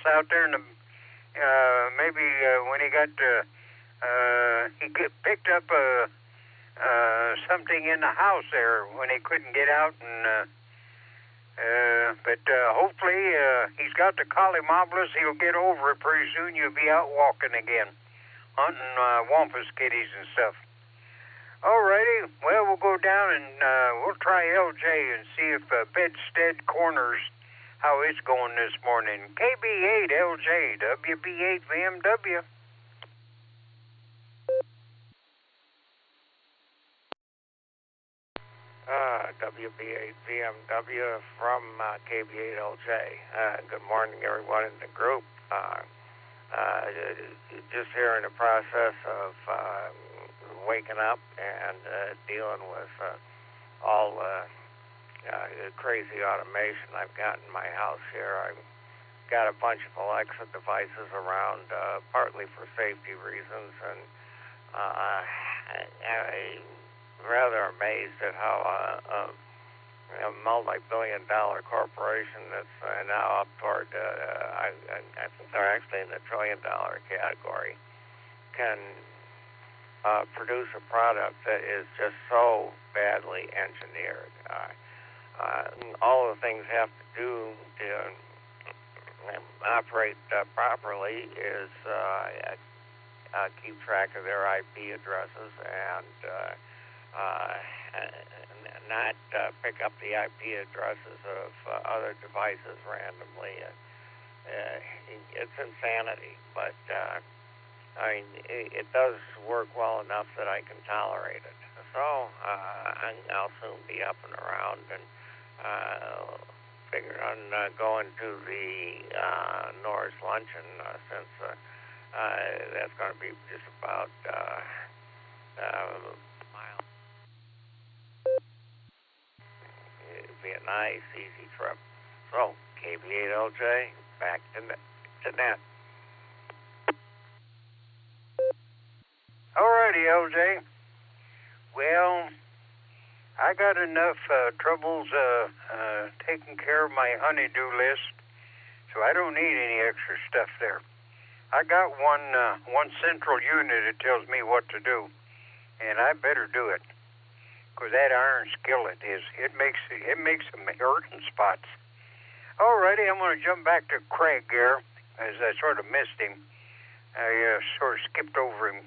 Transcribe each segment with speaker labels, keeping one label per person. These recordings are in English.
Speaker 1: out there, and maybe when he got picked up something in the house there when he couldn't get out, and but hopefully he's got the collie-moblus. He'll get over it pretty soon. You'll be out walking again, hunting wampus kitties and stuff. Alrighty, well, we'll go down and we'll try LJ and see if Bedstead Corners, how it's going this morning. KB8 LJ, WB8 VMW.
Speaker 2: WB8 VMW from KB8LJ. Good morning, everyone in the group. Just here in the process of waking up and dealing with all the crazy automation I've got in my house here. I've got a bunch of Alexa devices around, partly for safety reasons, and I'm rather amazed at how a multi-billion-dollar corporation that's now up toward, I think they're actually in the trillion-dollar category, can produce a product that is just so badly engineered. All the things have to do to operate properly is keep track of their IP addresses and not pick up the IP addresses of other devices randomly. It's insanity, but I mean, it does work well enough that I can tolerate it. So I'll soon be up and around, and figured on going to the Norris luncheon since that's going to be just about a mile. It'll be a nice, easy trip. So KB8LJ, back to net.
Speaker 1: Alrighty, LJ. Well, I got enough troubles taking care of my honey-do list, so I don't need any extra stuff there. I got one central unit that tells me what to do, and I better do it, because that iron skillet it makes some hurting spots. Alrighty, I'm going to jump back to Craig here, as I sort of missed him. I sort of skipped over him.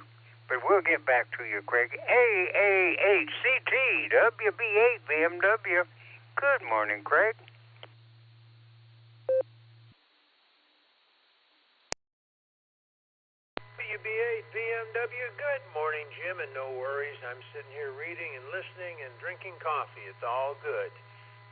Speaker 1: But we'll get back to you, Craig. AAHCT, WB8 VMW. Good morning, Craig.
Speaker 3: WB8 VMW, good morning, Jim, and no worries. I'm sitting here reading and listening and drinking coffee. It's all good.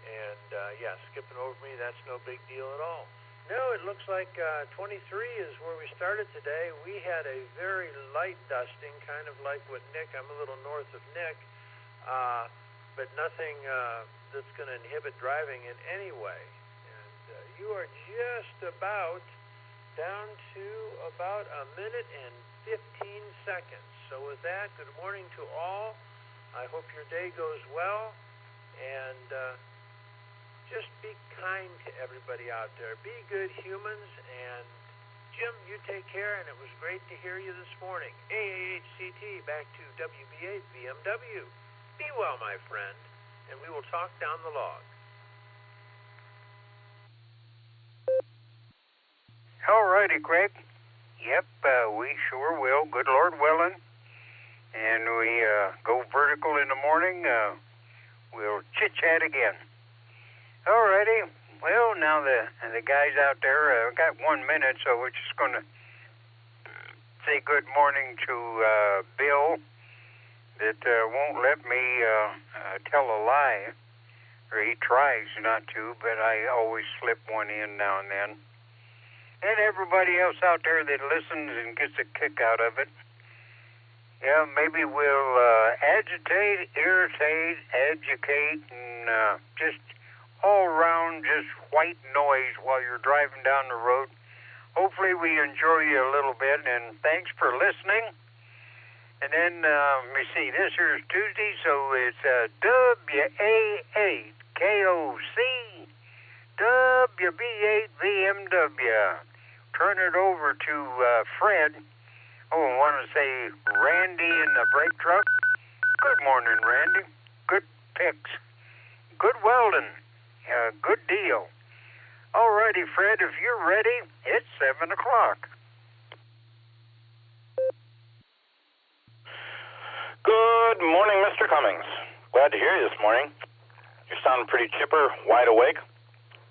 Speaker 3: And, yeah, skipping over me, that's no big deal at all. No, it looks like 23 is where we started today. We had a very light dusting, kind of like what Nick, I'm a little north of Nick, but nothing that's going to inhibit driving in any way. And you are just about down to about a minute and 15 seconds. So with that, good morning to all. I hope your day goes well, and just be kind to everybody out there. Be good humans, and Jim, you take care, and it was great to hear you this morning. AAHCT, back to WB8 VMW. Be well, my friend, and we will talk down the log.
Speaker 1: All righty, Craig. Yep, we sure will, good Lord willing. And we go vertical in the morning. We'll chit-chat again. Alrighty, well, now the guys out there, got 1 minute, so we're just going to say good morning to Bill that won't let me tell a lie, or he tries not to, but I always slip one in now and then. And everybody else out there that listens and gets a kick out of it. Yeah, maybe we'll agitate, irritate, educate, and just all around just white noise while you're driving down the road. Hopefully we enjoy you a little bit, and thanks for listening. And then, let me see, this here's Tuesday, so it's WA8KOC, WB8 VMW. turn it over to Fred. Oh, I want to say Randy in the brake truck. Good morning, Randy. Good picks. Good welding. Good deal. All righty, Fred, if you're ready, it's 7 o'clock.
Speaker 4: Good morning, Mr. Cummings. Glad to hear you this morning. You're sounding pretty chipper, wide awake.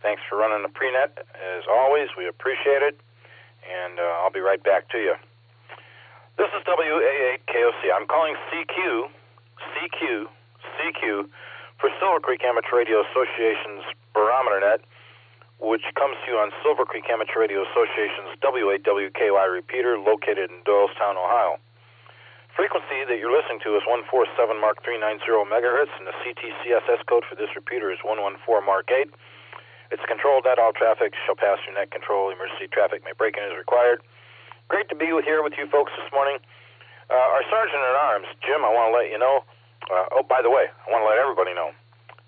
Speaker 4: Thanks for running the pre-net. As always, we appreciate it. And I'll be right back to you. This is WA8KOC. I'm calling CQ for Silvercreek Amateur Radio Association's Barometer Net, which comes to you on Silvercreek Amateur Radio Association's W8WKY repeater located in Doylestown, Ohio. Frequency that you're listening to is 147 Mark 390 megahertz, and the CTCSS code for this repeater is 114 Mark 8. It's controlled that all traffic shall pass through net control. Emergency traffic may break in as required. Great to be here with you folks this morning. Our Sergeant-at-Arms, Jim, I want to let you know. By the way, I want to let everybody know.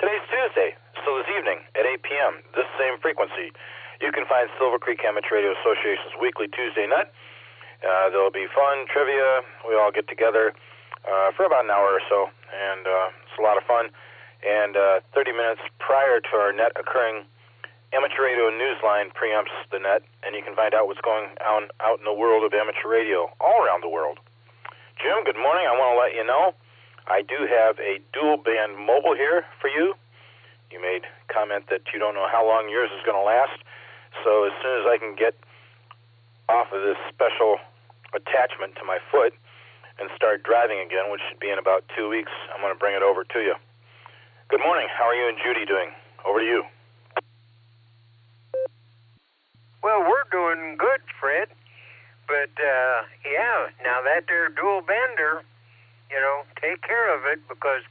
Speaker 4: Today's Tuesday, so this evening at 8 p.m., this same frequency, you can find Silvercreek Amateur Radio Association's weekly Tuesday night. There'll be fun, trivia. We all get together for about an hour or so, and it's a lot of fun. And 30 minutes prior to our net occurring, Amateur Radio Newsline preamps the net, and you can find out what's going on out in the world of amateur radio all around the world. Jim, good morning. I want to let you know I do have a dual-band mobile here for you. You made comment that you don't know how long yours is going to last, so as soon as I can get off of this special attachment to my foot and start driving again, which should be in about 2 weeks, I'm going to bring it over to you. Good morning. How are you and Judy doing? Over to you.
Speaker 1: Well, we're doing good, Fred. But, now that there dual bender, take care of it, because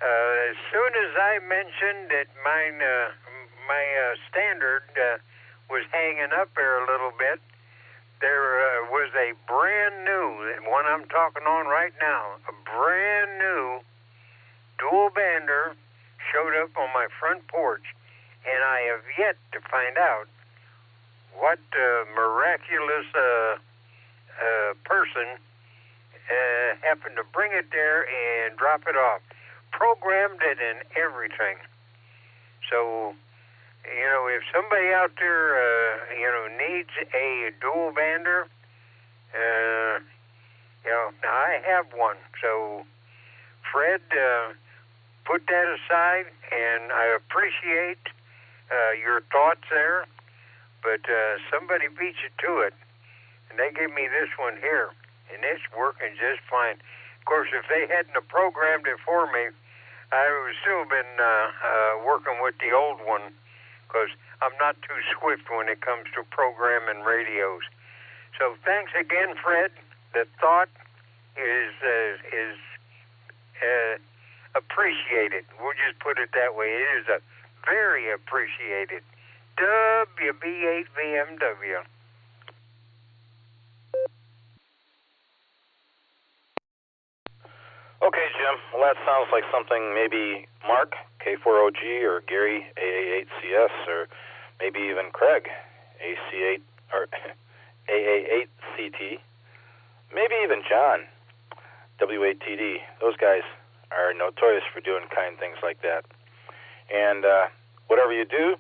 Speaker 1: as soon as I mentioned that my standard was hanging up there a little bit, there was a brand new, the one I'm talking on right now, a brand new dual bender showed up on my front porch, and I have yet to find out what miraculous person happened to bring it there and drop it off. Programmed it and everything. So, if somebody out there, needs a dual bander, now I have one. So, Fred, put that aside, and I appreciate your thoughts there. But somebody beat you to it, and they gave me this one here, and it's working just fine. Of course, if they hadn't have programmed it for me, I would still been working with the old one, because I'm not too swift when it comes to programming radios. So thanks again, Fred. The thought is appreciated. We'll just put it that way. It is very appreciated. WB8VMW.
Speaker 4: Okay, Jim. Well, that sounds like something maybe Mark, K4OG, or Gary, AA8CS, or maybe even Craig, AC8 or AA8CT. Maybe even John, W8TD. Those guys are notorious for doing kind things like that. And whatever you do,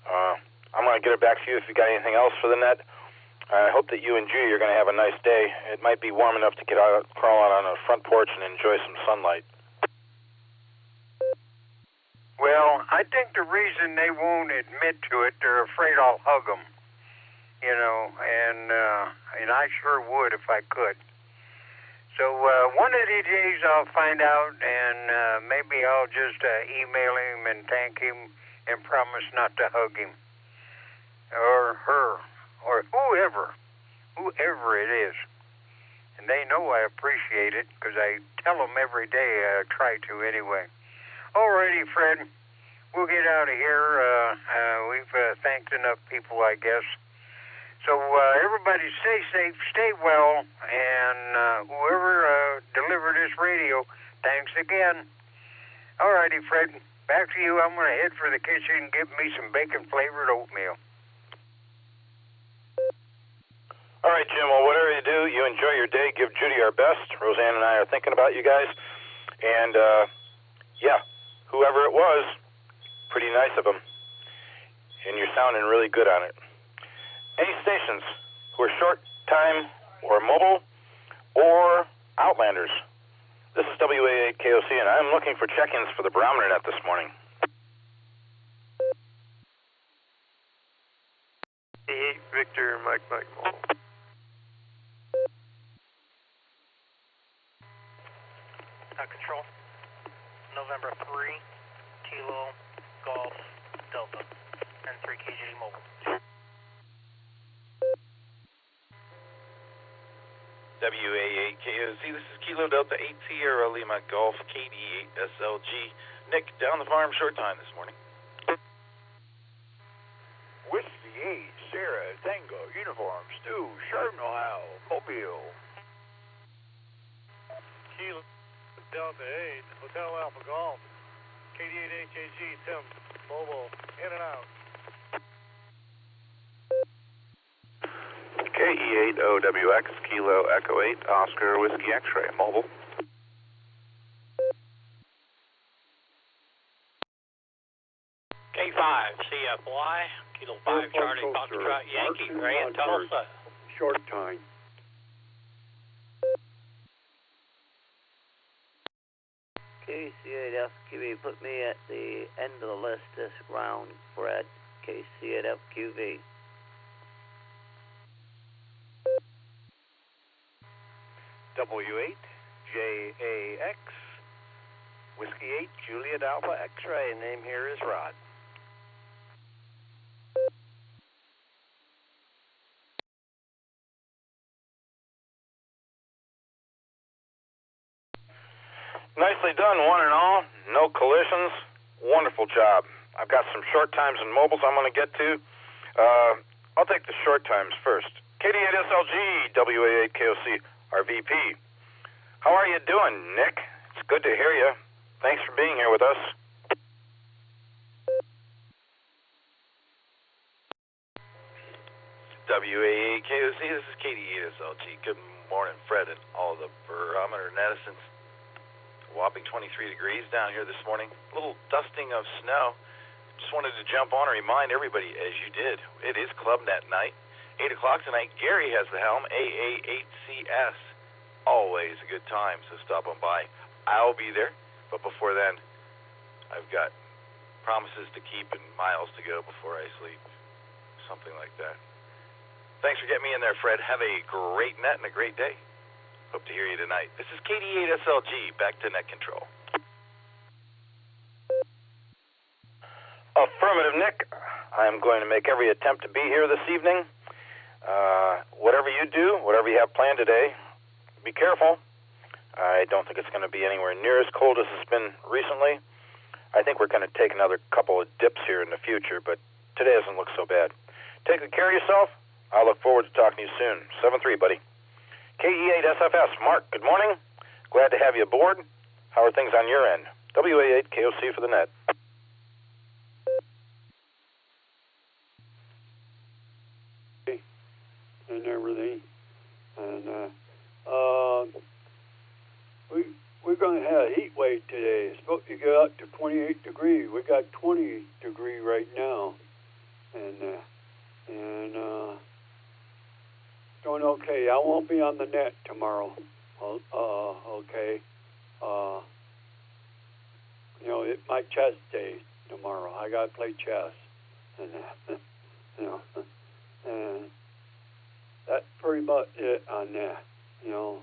Speaker 4: I'm going to get it back to you if you got anything else for the net. I hope that you and Judy are going to have a nice day. It might be warm enough to get out, crawl out on the front porch and enjoy some sunlight.
Speaker 1: Well, I think the reason they won't admit to it, they're afraid I'll hug them, and I sure would if I could. So one of these days I'll find out, and maybe I'll just email him and thank him and promise not to hug him, or her, or whoever it is. And they know I appreciate it, because I tell them every day. I try to anyway. Alrighty, Fred, we'll get out of here. We've thanked enough people, I guess. So everybody stay safe, stay well, and whoever delivered this radio, thanks again. Alrighty, Fred, back to you. I'm going to head for the kitchen and give me some bacon-flavored oatmeal.
Speaker 4: All right, Jim. Well, whatever you do, you enjoy your day. Give Judy our best. Roseanne and I are thinking about you guys. And, yeah, whoever it was, pretty nice of them. And you're sounding really good on it. Any stations who are short time or mobile or Outlanders? This is WA8KOC, and I'm looking for check-ins for the Barometer Net this morning.
Speaker 5: 8 Victor Mike Mobile.
Speaker 6: Control. November 3, Kilo, Golf, Delta, and 3 KGD Mobile.
Speaker 7: WA8KOC, this is Kilo Delta 8 Sierra Lima Golf KD8 SLG. Nick, down the farm, short time this morning.
Speaker 8: Whiskey 8, Sarah, Tango, Uniform, Stu, Chardon, Ohio, Mobile.
Speaker 9: Kilo Delta 8, Hotel Alpha Golf, KD8 HAG, Tim, Mobile, in and out.
Speaker 5: KE8OWX, Kilo Echo 8, Oscar Whiskey X-Ray, Mobile.
Speaker 10: K5, CFY, Kilo 5, Charlie Foxtrot, Yankee, Ray in Tulsa.
Speaker 8: Short time.
Speaker 11: KC8FQV, put me at the end of the list this round, Fred. KC8FQV.
Speaker 3: W8JAX, Whiskey 8, Juliet Alpha X-Ray, name here is Rod.
Speaker 4: Nicely done, one and all. No collisions. Wonderful job. I've got some short times and mobiles I'm going to get to. I'll take the short times first. KD8SLG, WA8KOC, our VP. How are you doing, Nick? It's good to hear you. Thanks for being here with us.
Speaker 7: WA8KOC, this is KD8SLG. Good morning, Fred, and all the Barometer Netizens. Whopping 23 degrees down here this morning. A little dusting of snow. Just wanted to jump on and remind everybody, as you did, it is Club Net night. 8 o'clock tonight, Gary has the helm, AA8CS. Always a good time, so stop on by. I'll be there, but before then, I've got promises to keep and miles to go before I sleep. Something like that. Thanks for getting me in there, Fred. Have a great net and a great day. Hope to hear you tonight. This is KD8SLG, back to net control.
Speaker 4: Affirmative, Nick. I'm going to make every attempt to be here this evening. Whatever you do, whatever you have planned today, be careful. I don't think it's going to be anywhere near as cold as it's been recently. I think we're going to take another couple of dips here in the future, but today doesn't look so bad. Take good care of yourself. I look forward to talking to you soon. 7-3, buddy. KE8SFS, Mark, good morning. Glad to have you aboard. How are things on your end? WA8KOC for the net.
Speaker 8: And everything. And we're going to have a heat wave today. It's supposed to get up to 28 degrees. We got 20 degrees right now. And doing okay. I won't be on the net tomorrow. Okay. You know, it's my chess day tomorrow. I got to play chess. And, you know, and that's pretty much it on that, you know.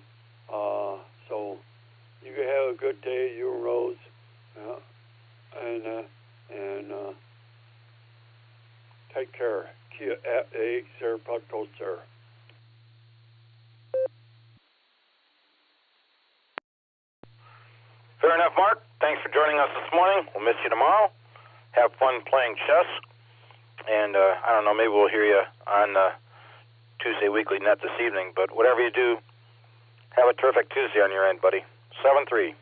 Speaker 8: So you can have a good day, you and Rose. And take care. Kia at 8, Sir Pucto, sir.
Speaker 4: Fair enough, Mark. Thanks for joining us this morning. We'll miss you tomorrow. Have fun playing chess. And I don't know, maybe we'll hear you on Tuesday Weekly Net this evening. But whatever you do, have a terrific Tuesday on your end, buddy. 7-3.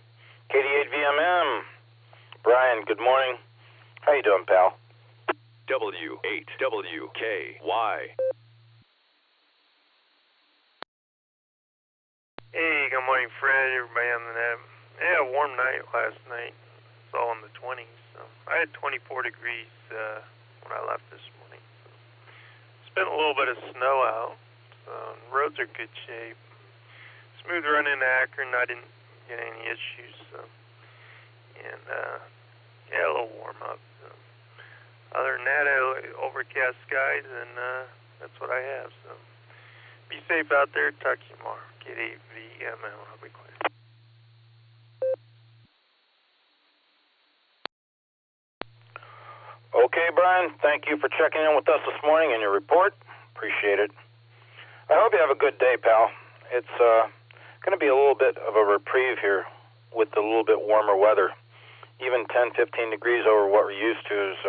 Speaker 4: KD8VMM. Brian, good morning. How you doing, pal?
Speaker 12: W8WKY. morning, Fred, everybody on the net. Yeah, a warm night last night. It's all in the 20s. So I had 24 degrees when I left this morning. So spent a little bit of snow out. So roads are good shape. Smooth run into Akron. I didn't get any issues. So and yeah, a little warm up. So other than that, overcast skies, and that's what I have. So be safe out there. Talk to you tomorrow. Get AVML. I'll be clear.
Speaker 4: Okay, Brian, thank you for checking in with us this morning and your report. Appreciate it. I hope you have a good day, pal. It's going to be a little bit of a reprieve here with the little bit warmer weather. Even 10, 15 degrees over what we're used to is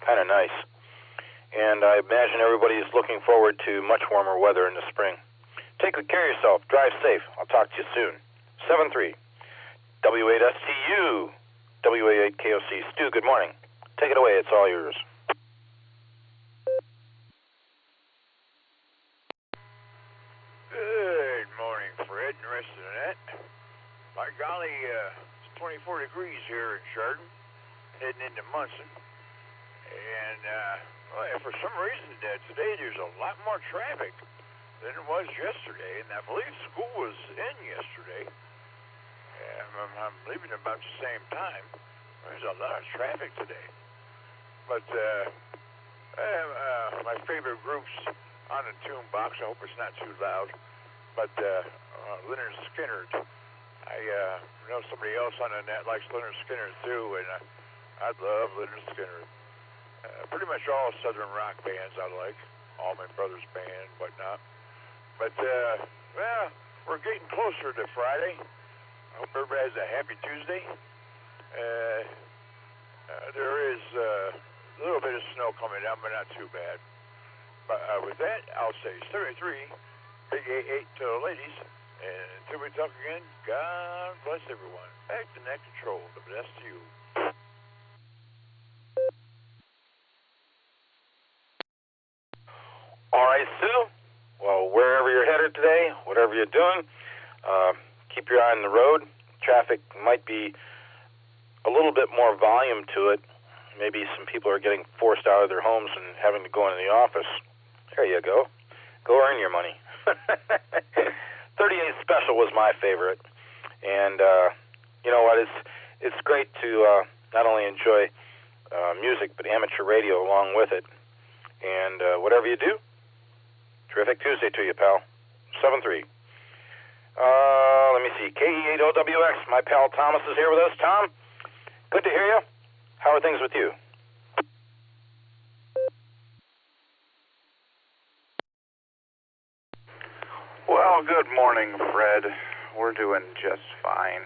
Speaker 4: kind of nice. And I imagine everybody is looking forward to much warmer weather in the spring. Take good care of yourself. Drive safe. I'll talk to you soon. 7-3. W8STU. W8KOC. Stu, good morning. Take it away. It's all yours.
Speaker 13: Good morning, Fred, and the rest of the net. By golly, it's 24 degrees here in Chardon, heading into Munson. And well, for some reason today there's a lot more traffic than it was yesterday. And I believe school was in yesterday. I'm leaving about the same time. There's a lot of traffic today. But my favorite group's on the tune box. I hope it's not too loud. But Leonard Skinner. I know somebody else on the net likes Leonard Skinner too, and I love Leonard Skinner. Pretty much all Southern rock bands I like. Allman Brothers Band, whatnot. But well, we're getting closer to Friday. I hope everybody has a happy Tuesday. There is a little bit of snow coming down, but not too bad. But with that, I'll say 33, big 88 to the ladies. And until we talk again, God bless everyone. Back to Net Control. The best to you.
Speaker 4: All right, Sue. Well, wherever you're headed today, whatever you're doing, keep your eye on the road. Traffic might be a little bit more volume to it. Maybe some people are getting forced out of their homes and having to go into the office. There you go. Go earn your money. 38 Special was my favorite. And you know what? It's great to not only enjoy music, but amateur radio along with it. And whatever you do, terrific Tuesday to you, pal. 7-3. Let me see. KE8OWX, my pal Thomas is here with us. Tom, good to hear you. How are things with you?
Speaker 5: Well, good morning, Fred. We're doing just fine.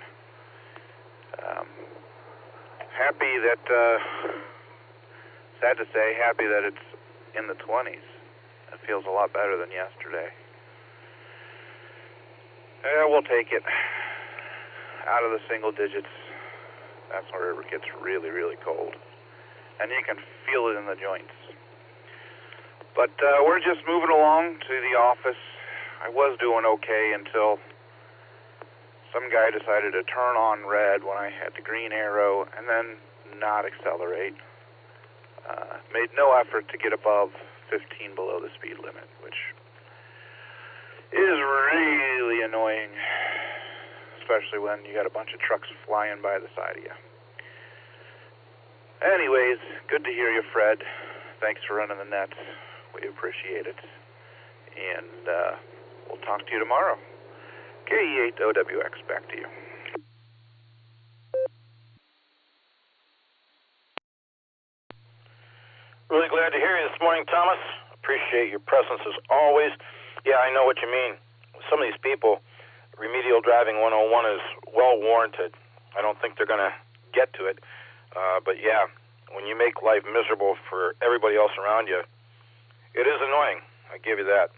Speaker 5: Happy that, sad to say, happy that it's in the 20s. It feels a lot better than yesterday. We'll take it. Out of the single digits, that's where it gets really, really cold. And you can feel it in the joints. But we're just moving along to the office. I was doing okay until some guy decided to turn on red when I had the green arrow and then not accelerate. Made no effort to get above 15 below the speed limit, which is really annoying, especially when you got a bunch of trucks flying by the side of you. Anyways, good to hear you, Fred. Thanks for running the nets. We appreciate it. And we'll talk to you tomorrow. KE8OWX, back to you.
Speaker 4: Really glad to hear you this morning, Thomas. Appreciate your presence as always. Yeah, I know what you mean. Some of these people, remedial driving 101 is well warranted. I don't think they're going to get to it. But yeah, when you make life miserable for everybody else around you, it is annoying. I give you that.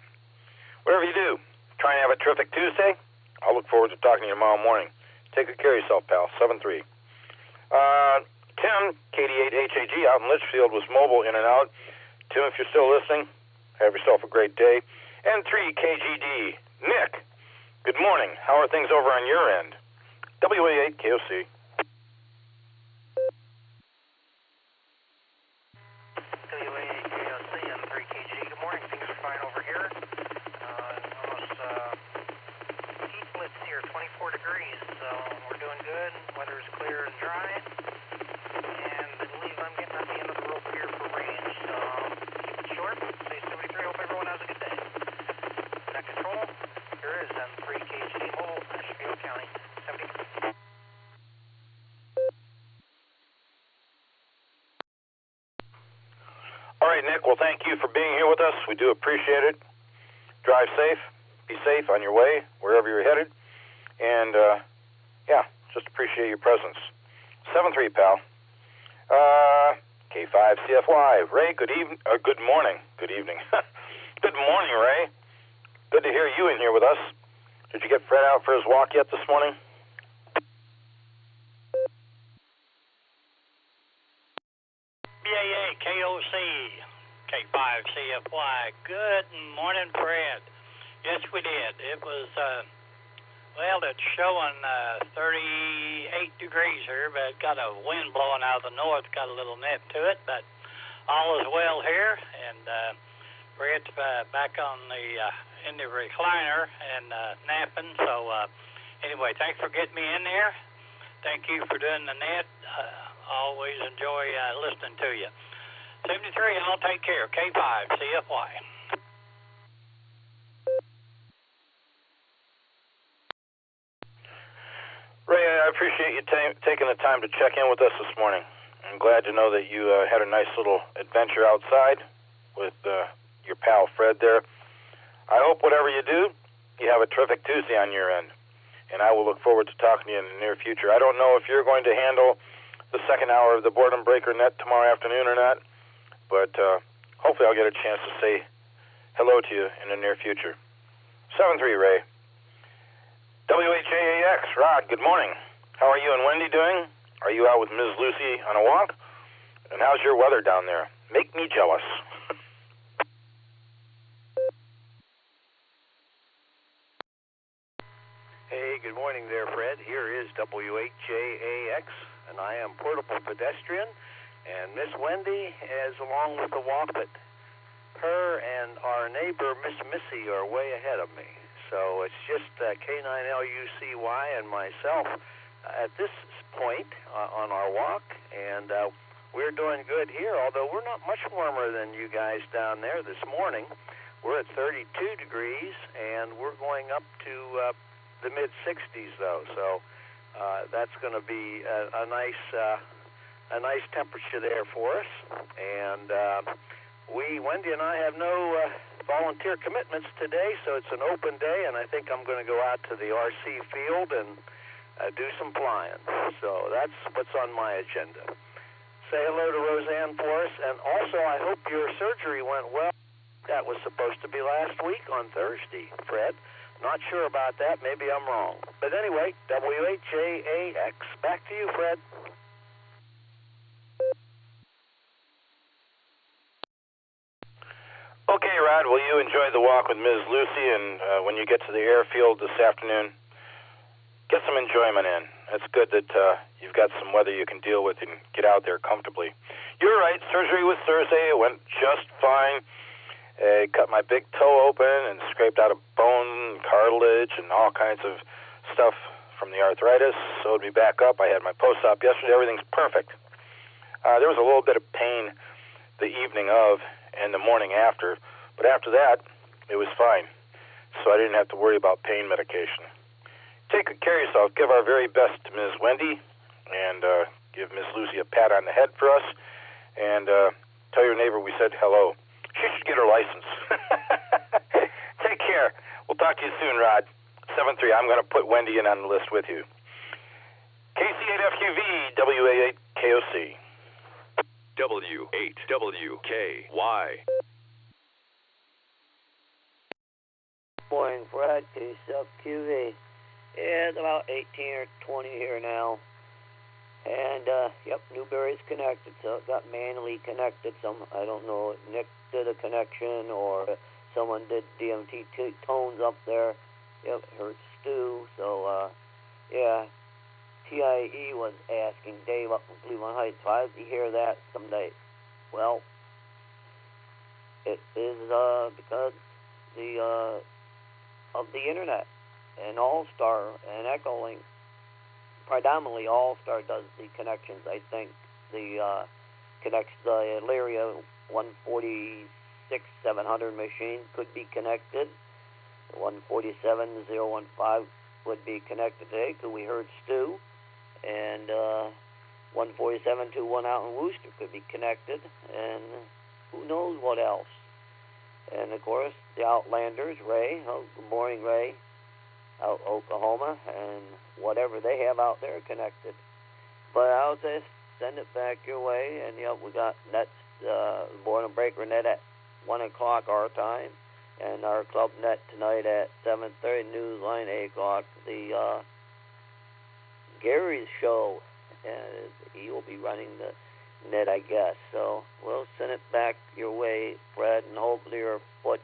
Speaker 4: Whatever you do, try and have a terrific Tuesday. I'll look forward to talking to you tomorrow morning. Take good care of yourself, pal. 7-3. Tim, KD8HAG out in Litchfield was mobile in and out. Tim, if you're still listening, have yourself a great day. And 3KGD, Nick, Good morning. How are things over on your end? WA8 KOC.
Speaker 6: WA8 KOC on 3KG. Good morning. Things are fine over here. Almost heat blitz here, 24 degrees, so we're doing good. Weather is clear and dry. And I believe I'm getting at the end of the rope here for range, so keep it short. Say 73. Hope everyone has a good day. Net control. Here is on 3KG mobile, Asheville County, 73.
Speaker 4: All right, Nick, well, thank you for being here with us. We do appreciate it. Drive safe. Be safe on your way, wherever you're headed. And, just appreciate your presence. 7-3, pal. K5CFY. Ray, good morning. Good evening. Good morning, Ray. Good to hear you in here with us. Did you get Fred out for his walk yet this morning?
Speaker 10: BAA, KOC, K5CFY. Good morning, Fred. Yes, we did. It was, it's showing 38 degrees here, but got a wind blowing out of the north, got a little nip to it, but all is well here, and Fred's back on in the recliner and napping, so anyway, thanks for getting me in there. Thank you for doing the net. Always enjoy listening to you. 73, I'll take care. K5, CFY.
Speaker 4: Ray, I appreciate you taking the time to check in with us this morning. I'm glad to know that you had a nice little adventure outside with your pal Fred there. I hope whatever you do, you have a terrific Tuesday on your end. And I will look forward to talking to you in the near future. I don't know if you're going to handle the second hour of the Boredom Breaker Net tomorrow afternoon or not, but hopefully I'll get a chance to say hello to you in the near future. 7-3, Ray. WHAAX, Rod, good morning. How are you and Wendy doing? Are you out with Ms. Lucy on a walk? And how's your weather down there? Make me jealous.
Speaker 14: Hey, good morning there, Fred. Here is WHAAX, and I am Portable Pedestrian. And Miss Wendy is along with the walk, but her and our neighbor, Miss Missy, are way ahead of me. So it's just K9LUCY and myself at this point on our walk, and we're doing good here, although we're not much warmer than you guys down there this morning. We're at 32 degrees, and we're going up to the mid-60s, though, so that's going to be a nice temperature there for us. And Wendy and I have no volunteer commitments today, so it's an open day, and I think I'm going to go out to the RC field and do some flying. So that's what's on my agenda. Say hello to Roseanne for us, and also I hope your surgery went well. That was supposed to be last week on Thursday, Fred. Not sure about that. Maybe I'm wrong. But anyway, WHAAX. Back to you, Fred.
Speaker 4: Okay, Rod, well, you enjoy the walk with Ms. Lucy, and when you get to the airfield this afternoon, get some enjoyment in. It's good that you've got some weather you can deal with and get out there comfortably. You're right, surgery was Thursday. It went just fine. Cut my big toe open and scraped out a bone, cartilage, and all kinds of stuff from the arthritis. Sewed me back up. I had my post-op yesterday. Everything's perfect. There was a little bit of pain the evening of and the morning after, but after that, it was fine. So I didn't have to worry about pain medication. Take good care of yourself. Give our very best to Ms. Wendy, and give Ms. Lucy a pat on the head for us, and tell your neighbor we said hello. She should get her license. Take care. We'll talk to you soon, Rod. 7-3. I'm going to put Wendy in on the list with you. KC8FQV, WA8KOC.
Speaker 15: W8WKY.
Speaker 11: Morning, Fred. KSUB-QV. Yeah, it's about 18 or 20 here now. And, Newberry's connected, so it got manually connected. I don't know, Nick did a connection or someone did DMT tones up there. Yep, Stu. So, yeah, TIE was asking Dave up in Cleveland Heights, why did he hear that someday? Well, it is because of the internet and Allstar and EchoLink. Predominantly Allstar does the connections. I think the connects the Lyria 146-700 machine could be connected. The 147-015 would be connected today because we heard Stu. And 147-21 out in Wooster could be connected. And who knows what else. And, of course, the Outlanders, Ray. Oh, good morning, Ray. Out Oklahoma. And whatever they have out there connected. But I'll just send it back your way. And, yep, we got Nets, Boredom Breaker Net at 1 o'clock our time. And our Club Net tonight at 7:30. Newsline, 8 o'clock. The Gary's show. And he will be running the net, I guess. So we'll send it back your way, Fred, and hopefully your foot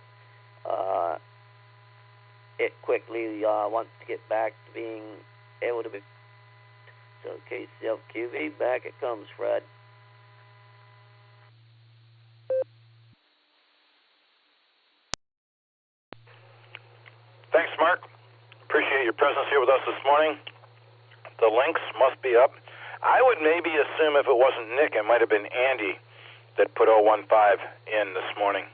Speaker 11: it quickly wants to get back to being able to be. So KCLQV, back it comes, Fred.
Speaker 4: Thanks, Mark. Appreciate your presence here with us this morning. The links must be up. I would maybe assume if it wasn't Nick, it might have been Andy that put 015 in this morning.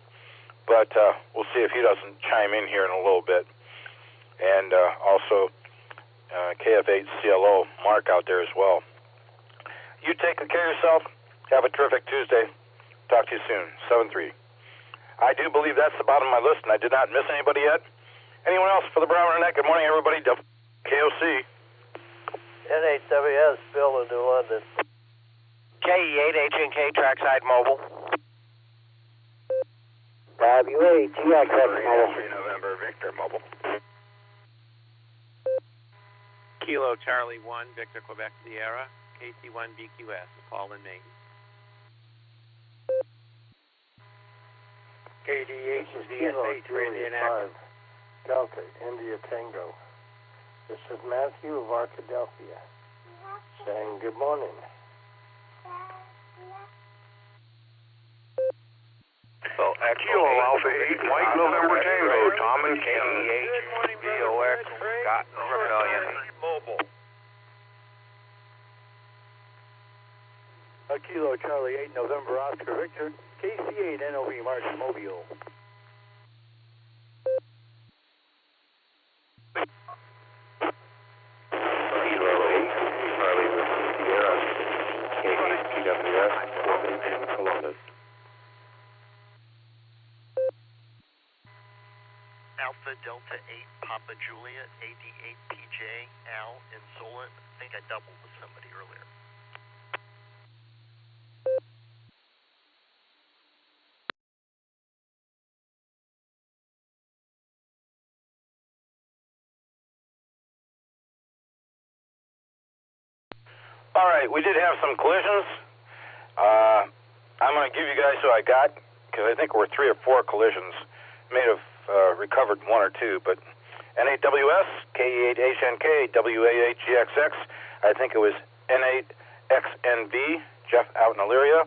Speaker 4: But we'll see if he doesn't chime in here in a little bit. And also KF8CLO, Mark out there as well. You take good care of yourself. Have a terrific Tuesday. Talk to you soon. 7-3. I do believe that's the bottom of my list, and I did not miss anybody yet. Anyone else for the Barometer Net? Good morning, everybody. KOC.
Speaker 15: NHWS, Bill in New London.
Speaker 16: KE8HNK Trackside Mobile.
Speaker 15: WAGXX Mobile.
Speaker 13: November Victor Mobile.
Speaker 17: Kilo Charlie 1 Victor Quebec Sierra. KC1 BQS. Call in Maine.
Speaker 15: KDH for Indianapolis. Delta India Tango. This is Matthew of Arkadelphia saying good morning.
Speaker 13: Well, Kilo Alpha 8 Mike November Tango, Tom and KE8 VOX Scott Rebellion Mobile.
Speaker 15: Kilo Charlie 8 November Oscar Victor KC8 NOV March Mobile.
Speaker 18: Alpha Delta 8 Papa Juliet AD8 PJ Al in Solent. I think I doubled with somebody earlier.
Speaker 4: All right, we did have some collisions. I'm going to give you guys who I got, because I think we're 3 or 4 collisions. May have recovered 1 or 2, but N8WS, KE8HNK, WA8GXX, I think it was N8XNV, Jeff out in Illyria,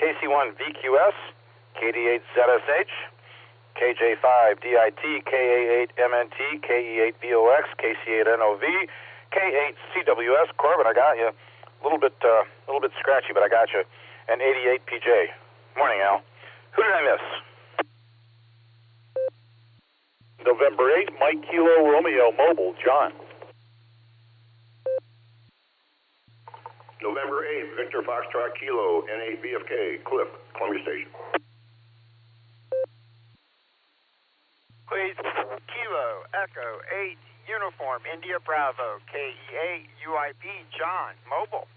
Speaker 4: KC1VQS, KD8ZSH, KJ5DIT, KA8MNT, KE8VOX, KC8NOV, K8CWS, Corbin, I got you. A little bit scratchy, but I got you. And 88PJ. Morning, Al. Who did I miss?
Speaker 19: November 8, Mike Kilo Romeo Mobile, John.
Speaker 20: November 8, Victor Foxtrot Kilo, N8 BFK, Cliff, Columbia Station.
Speaker 16: Please, Kilo Echo 8 Uniform India Bravo KE8 UIB John Mobile.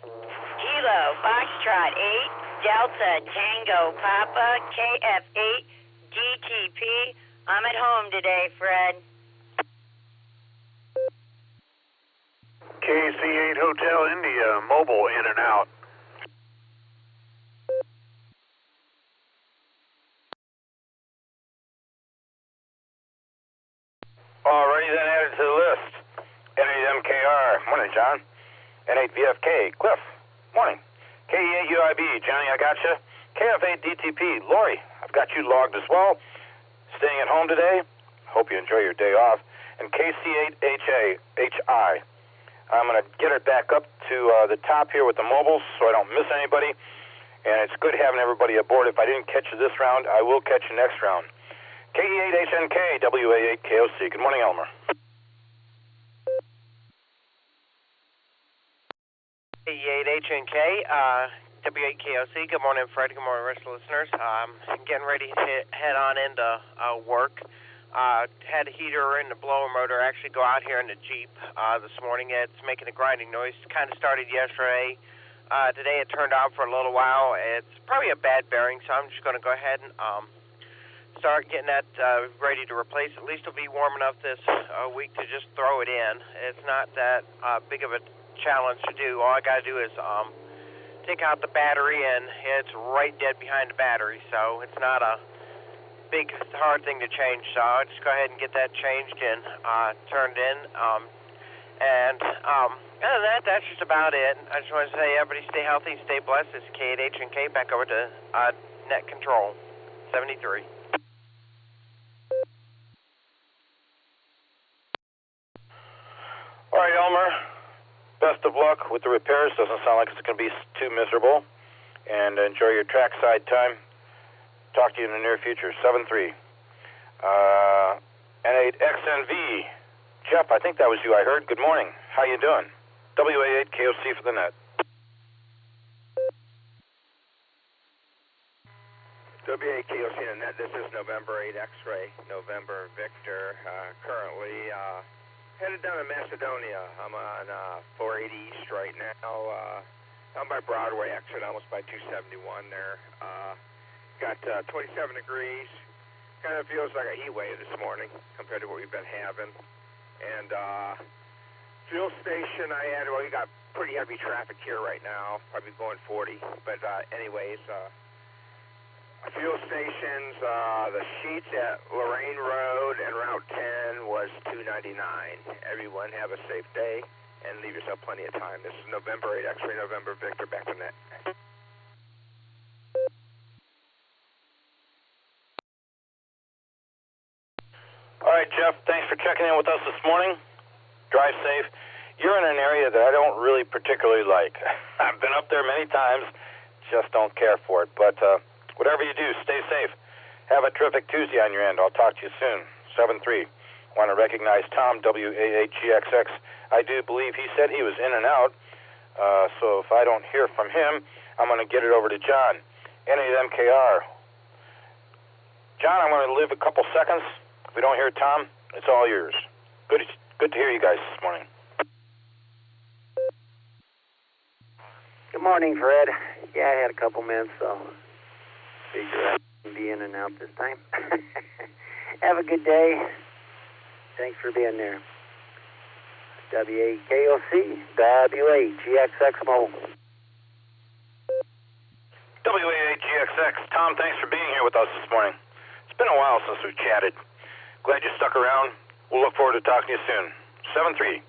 Speaker 21: Kilo Foxtrot 8 Delta Tango Papa KF8 DTP. I'm at home today, Fred.
Speaker 13: KC8 Hotel India Mobile in and out.
Speaker 4: Alrighty then, added to the list. N8MKR, morning, John. N8VFK, Cliff, morning. KE8UIB, Johnny, I got you. KF8DTP, Lori, I've got you logged as well. Staying at home today. Hope you enjoy your day off. And KC8HI. I'm going to get it back up to the top here with the mobiles so I don't miss anybody. And it's good having everybody aboard. If I didn't catch you this round, I will catch you next round. KE8HNK, WA8KOC. Good morning, Elmer.
Speaker 17: KE8HNK, W8KOC. Good morning, Fred. Good morning, rest of the listeners. Getting ready to head on into work. Had a heater in the blower motor actually go out here in the Jeep this morning. It's making a grinding noise. Kind of started yesterday. Today it turned out for a little while. It's probably a bad bearing, so I'm just going to go ahead and start getting that ready to replace. At least it'll be warm enough this week to just throw it in. It's not that big of a challenge to do. All I got to do is take out the battery, and it's right dead behind the battery, so it's not a big, hard thing to change. So I'll just go ahead and get that changed and turned in. Other than that, that's just about it. I just want to say, everybody stay healthy, stay blessed. This is K8H&K. Back over to Net Control, 73.
Speaker 4: All right, Elmer. Best of luck with the repairs. Doesn't sound like it's going to be too miserable. And enjoy your trackside time. Talk to you in the near future. 7-3. N8XNV. Jeff, I think that was you I heard. Good morning. How you doing? WA8KOC for the net.
Speaker 2: WA8KOC on the net. This is November 8 X-ray, November Victor. Currently headed down to Macedonia. I'm on 480 East right now. I'm by Broadway exit, almost by 271 there. Got 27 degrees. Kind of feels like a heat wave this morning compared to what we've been having. And fuel station we got pretty heavy traffic here right now, probably going 40. But anyways, fuel stations, the sheets at Lorraine Road and Route 10 was $2.99. Everyone have a safe day and leave yourself plenty of time. This is November 8 X-ray, November Victor, back to net.
Speaker 4: All right, Jeff, thanks for checking in with us this morning. Drive safe. You're in an area that I don't really particularly like. I've been up there many times, just don't care for it. But whatever you do, stay safe. Have a terrific Tuesday on your end. I'll talk to you soon. 7-3. Want to recognize Tom, WA8GXX. I do believe he said he was in and out. So if I don't hear from him, I'm going to get it over to John. N8MKR. John, I'm going to leave a couple seconds. If we don't hear Tom, it's all yours. Good to hear you guys this morning.
Speaker 22: Good morning, Fred. Yeah, I had a couple minutes, so figure I can be in and out this time. Have a good day. Thanks for being there. WAKOC, WA8GXX Mobile.
Speaker 4: WA8GXX. Tom, thanks for being here with us this morning. It's been a while since we've chatted. Glad you stuck around. We'll look forward to talking to you soon. 7-3.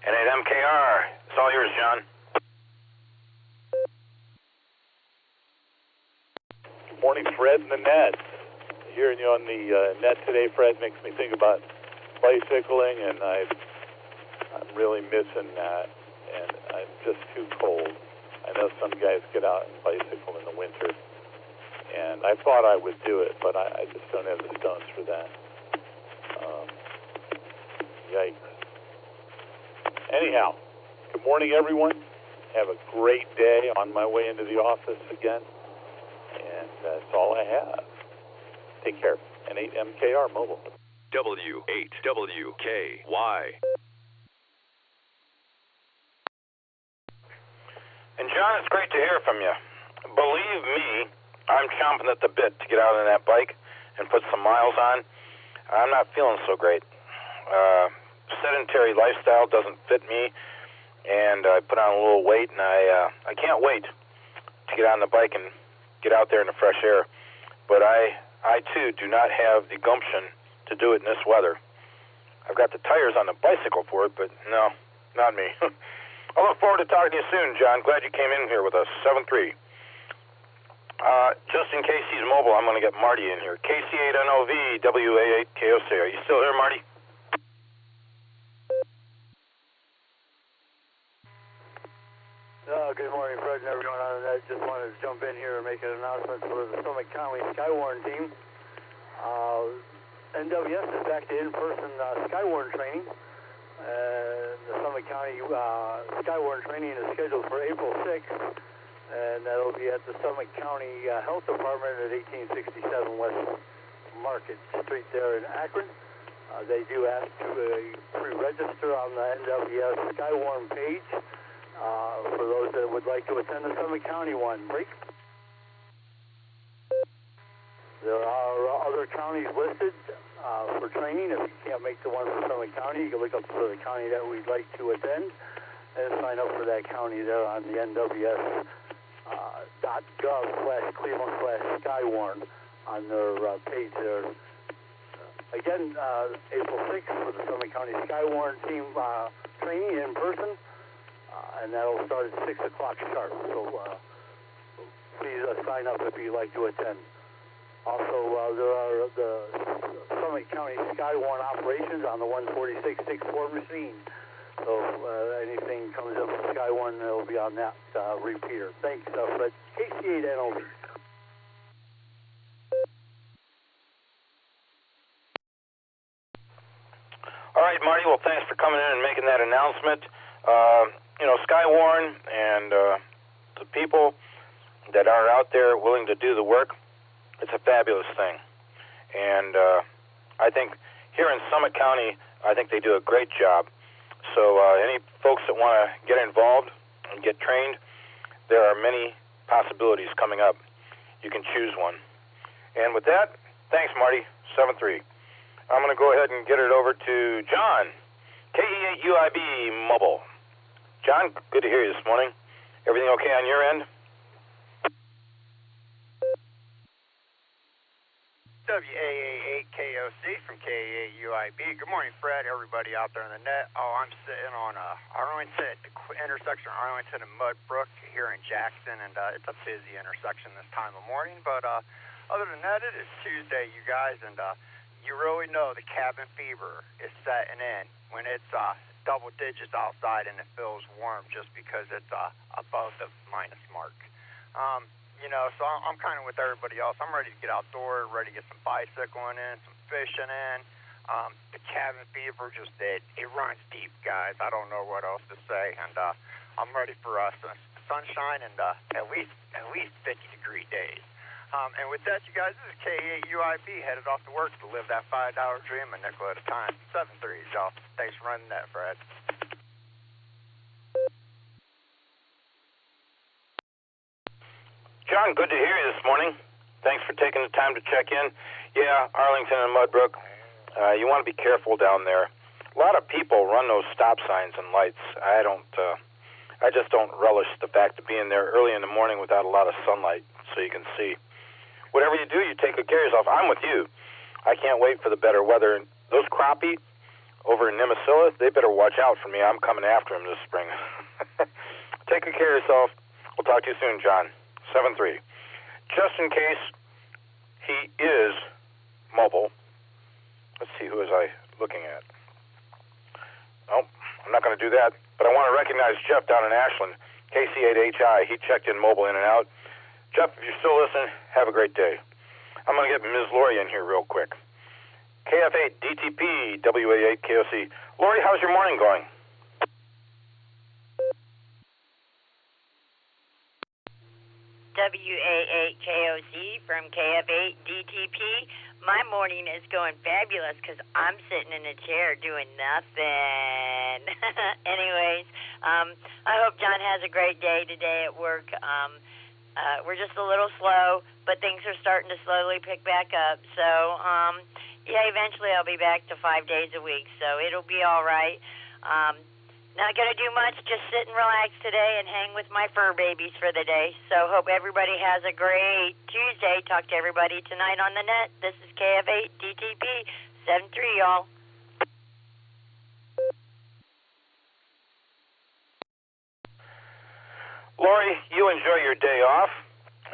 Speaker 4: N8MKR. It's all yours, John.
Speaker 19: Good morning, Fred and the net. Hearing you on the net today, Fred, makes me think about bicycling, and I'm really missing that, and I'm just too cold. I know some guys get out and bicycle in the winter, and I thought I would do it, but I just don't have the stones for that. Yikes. Anyhow, good morning, everyone. Have a great day on my way into the office again, and that's all I have. Take care. N8MKR Mobile.
Speaker 23: W8WKY.
Speaker 4: And John, it's great to hear from you. Believe me, I'm chomping at the bit to get out on that bike and put some miles on. I'm not feeling so great. Sedentary lifestyle doesn't fit me, and I put on a little weight, and I can't wait to get on the bike and get out there in the fresh air. But I too do not have the gumption to do it in this weather. I've got the tires on the bicycle for it, but no, not me. I look forward to talking to you soon, John. Glad you came in here with us. 7-3. Just in case he's mobile, I'm going to get Marty in here. KC8NOV, WA8KOC. Are you still here, Marty?
Speaker 15: Good morning, Fred, and everyone on the net. Just wanted to jump in here and make an announcement for the Summit County Skywarn team. NWS is back to in-person Skywarn training. The Summit County Skywarn training is scheduled for April 6th, and that'll be at the Summit County Health Department at 1867 West Market Street there in Akron. They do ask to pre-register on the NWS Skywarn page. For those that would like to attend the Summit County one. Break. There are other counties listed for training. If you can't make the one for Summit County, you can look up for the county that we'd like to attend and sign up for that county there on the NWS.gov/Cleveland/Skywarn on their page there. Again, April 6th for the Summit County Skywarn team training in person. And that'll start at 6 o'clock sharp. So please sign up if you'd like to attend. Also, there are the Summit County Skywarn operations on the 146.64 machine. So if anything comes in from Skywarn, it'll be on that repeater. Thanks, Fred. KC8NOV.
Speaker 4: All right, Marty. Well, thanks for coming in and making that announcement. Skywarn and the people that are out there willing to do the work, it's a fabulous thing. And I think here in Summit County, I think they do a great job. So any folks that want to get involved and get trained, there are many possibilities coming up. You can choose one. And with that, thanks, Marty. 7-3. I'm going to go ahead and get it over to John, KE8UIB Mobile. John, good to hear you this morning. Everything okay on your end?
Speaker 16: WAA8KOC from KE8UIB. Good morning, Fred, everybody out there on the net. I'm sitting on Arlington at the intersection of Arlington and Mudbrook here in Jackson, and it's a busy intersection this time of morning. But other than that, it is Tuesday, you guys, and you really know the cabin fever is setting in when it's double digits outside and it feels warm just because it's above the minus mark. So I'm kind of with everybody else. I'm ready to get outdoors, ready to get some bicycling in, some fishing in. The cabin fever it runs deep, guys. I don't know what else to say, and I'm ready for sunshine and at least 50-degree days. And with that, you guys, this is KE8UIB headed off to work to live that $5 dream a nickel at a time. 7-3, y'all. Thanks for running that, Fred.
Speaker 4: John, good to hear you this morning. Thanks for taking the time to check in. Yeah, Arlington and Mudbrook, you want to be careful down there. A lot of people run those stop signs and lights. I just don't relish the fact of being there early in the morning without a lot of sunlight so you can see. Whatever you do, you take good care of yourself. I'm with you. I can't wait for the better weather. And those crappie over in Nemasilla, they better watch out for me. I'm coming after them this spring. Take good care of yourself. We'll talk to you soon, John. 7-3. Just in case he is mobile, let's see, who is I looking at? Oh, I'm not going to do that, but I want to recognize Jeff down in Ashland, KC8HI. He checked in mobile in and out. Jeff, if you're still listening, have a great day. I'm going to get Ms. Lori in here real quick. KF8 DTP WA8KOC. Lori, how's your morning going?
Speaker 21: WA8KOC from KF8 DTP. My morning is going fabulous because I'm sitting in a chair doing nothing. Anyways, I hope John has a great day today at work. We're just a little slow, but things are starting to slowly pick back up. So, yeah, eventually I'll be back to 5 days a week, so it'll be all right. Not going to do much, just sit and relax today and hang with my fur babies for the day. So hope everybody has a great Tuesday. Talk to everybody tonight on the net. This is KF8 DTP 7-3, y'all.
Speaker 4: Lori, you enjoy your day off.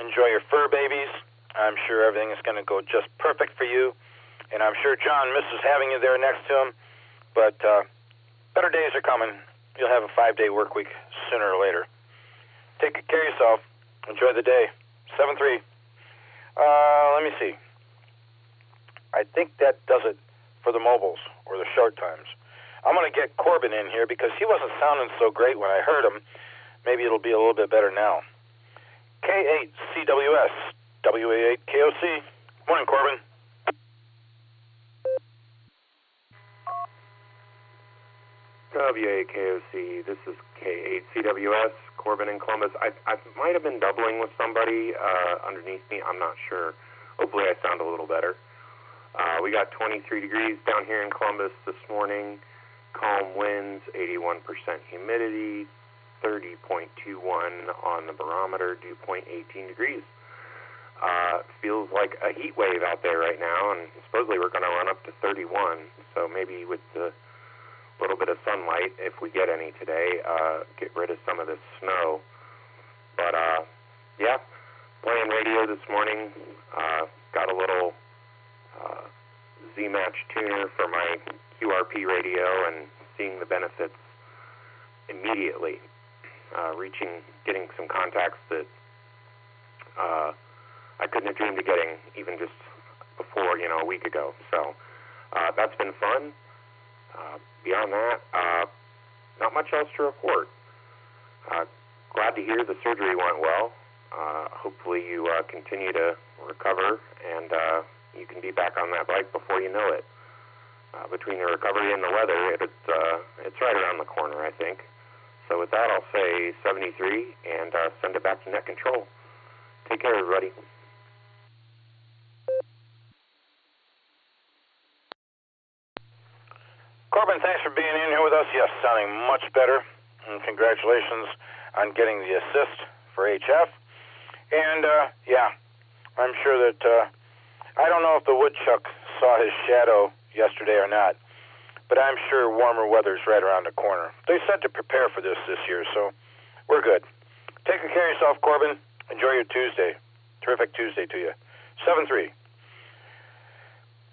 Speaker 4: Enjoy your fur babies. I'm sure everything is going to go just perfect for you. And I'm sure John misses having you there next to him. But better days are coming. You'll have a 5-day work week sooner or later. Take good care of yourself. Enjoy the day. 7-3. Let me see. I think that does it for the mobiles or the short times. I'm going to get Corbin in here because he wasn't sounding so great when I heard him. Maybe it'll be a little bit better now. K8CWS, WA8KOC. Morning, Corbin.
Speaker 1: WA8KOC, this is K8CWS, Corbin in Columbus. I might have been doubling with somebody underneath me. I'm not sure. Hopefully I sound a little better. We got 23 degrees down here in Columbus this morning. Calm winds, 81% humidity, 30.21 on the barometer, dew point 18 degrees. Feels like a heat wave out there right now, and supposedly we're going to run up to 31. So maybe with the little bit of sunlight, if we get any today, get rid of some of this snow. But yeah, playing radio this morning. Got a little Z-Match tuner for my QRP radio and seeing the benefits immediately. Getting some contacts that I couldn't have dreamed of getting even just before, a week ago. So that's been fun. Beyond that, not much else to report. Glad to hear the surgery went well. Hopefully you continue to recover and you can be back on that bike before you know it. Between the recovery and the weather, it's right around the corner, I think. So with that, I'll say 73 and send it back to net control. Take care, everybody.
Speaker 4: Corbin, thanks for being in here with us. Yes, sounding much better. And congratulations on getting the assist for HF. And, yeah, I'm sure that, I don't know if the woodchuck saw his shadow yesterday or not, but I'm sure warmer weather's right around the corner. They said to prepare for this year, so we're good. Take good care of yourself, Corbin. Enjoy your Tuesday. Terrific Tuesday to you. 7-3.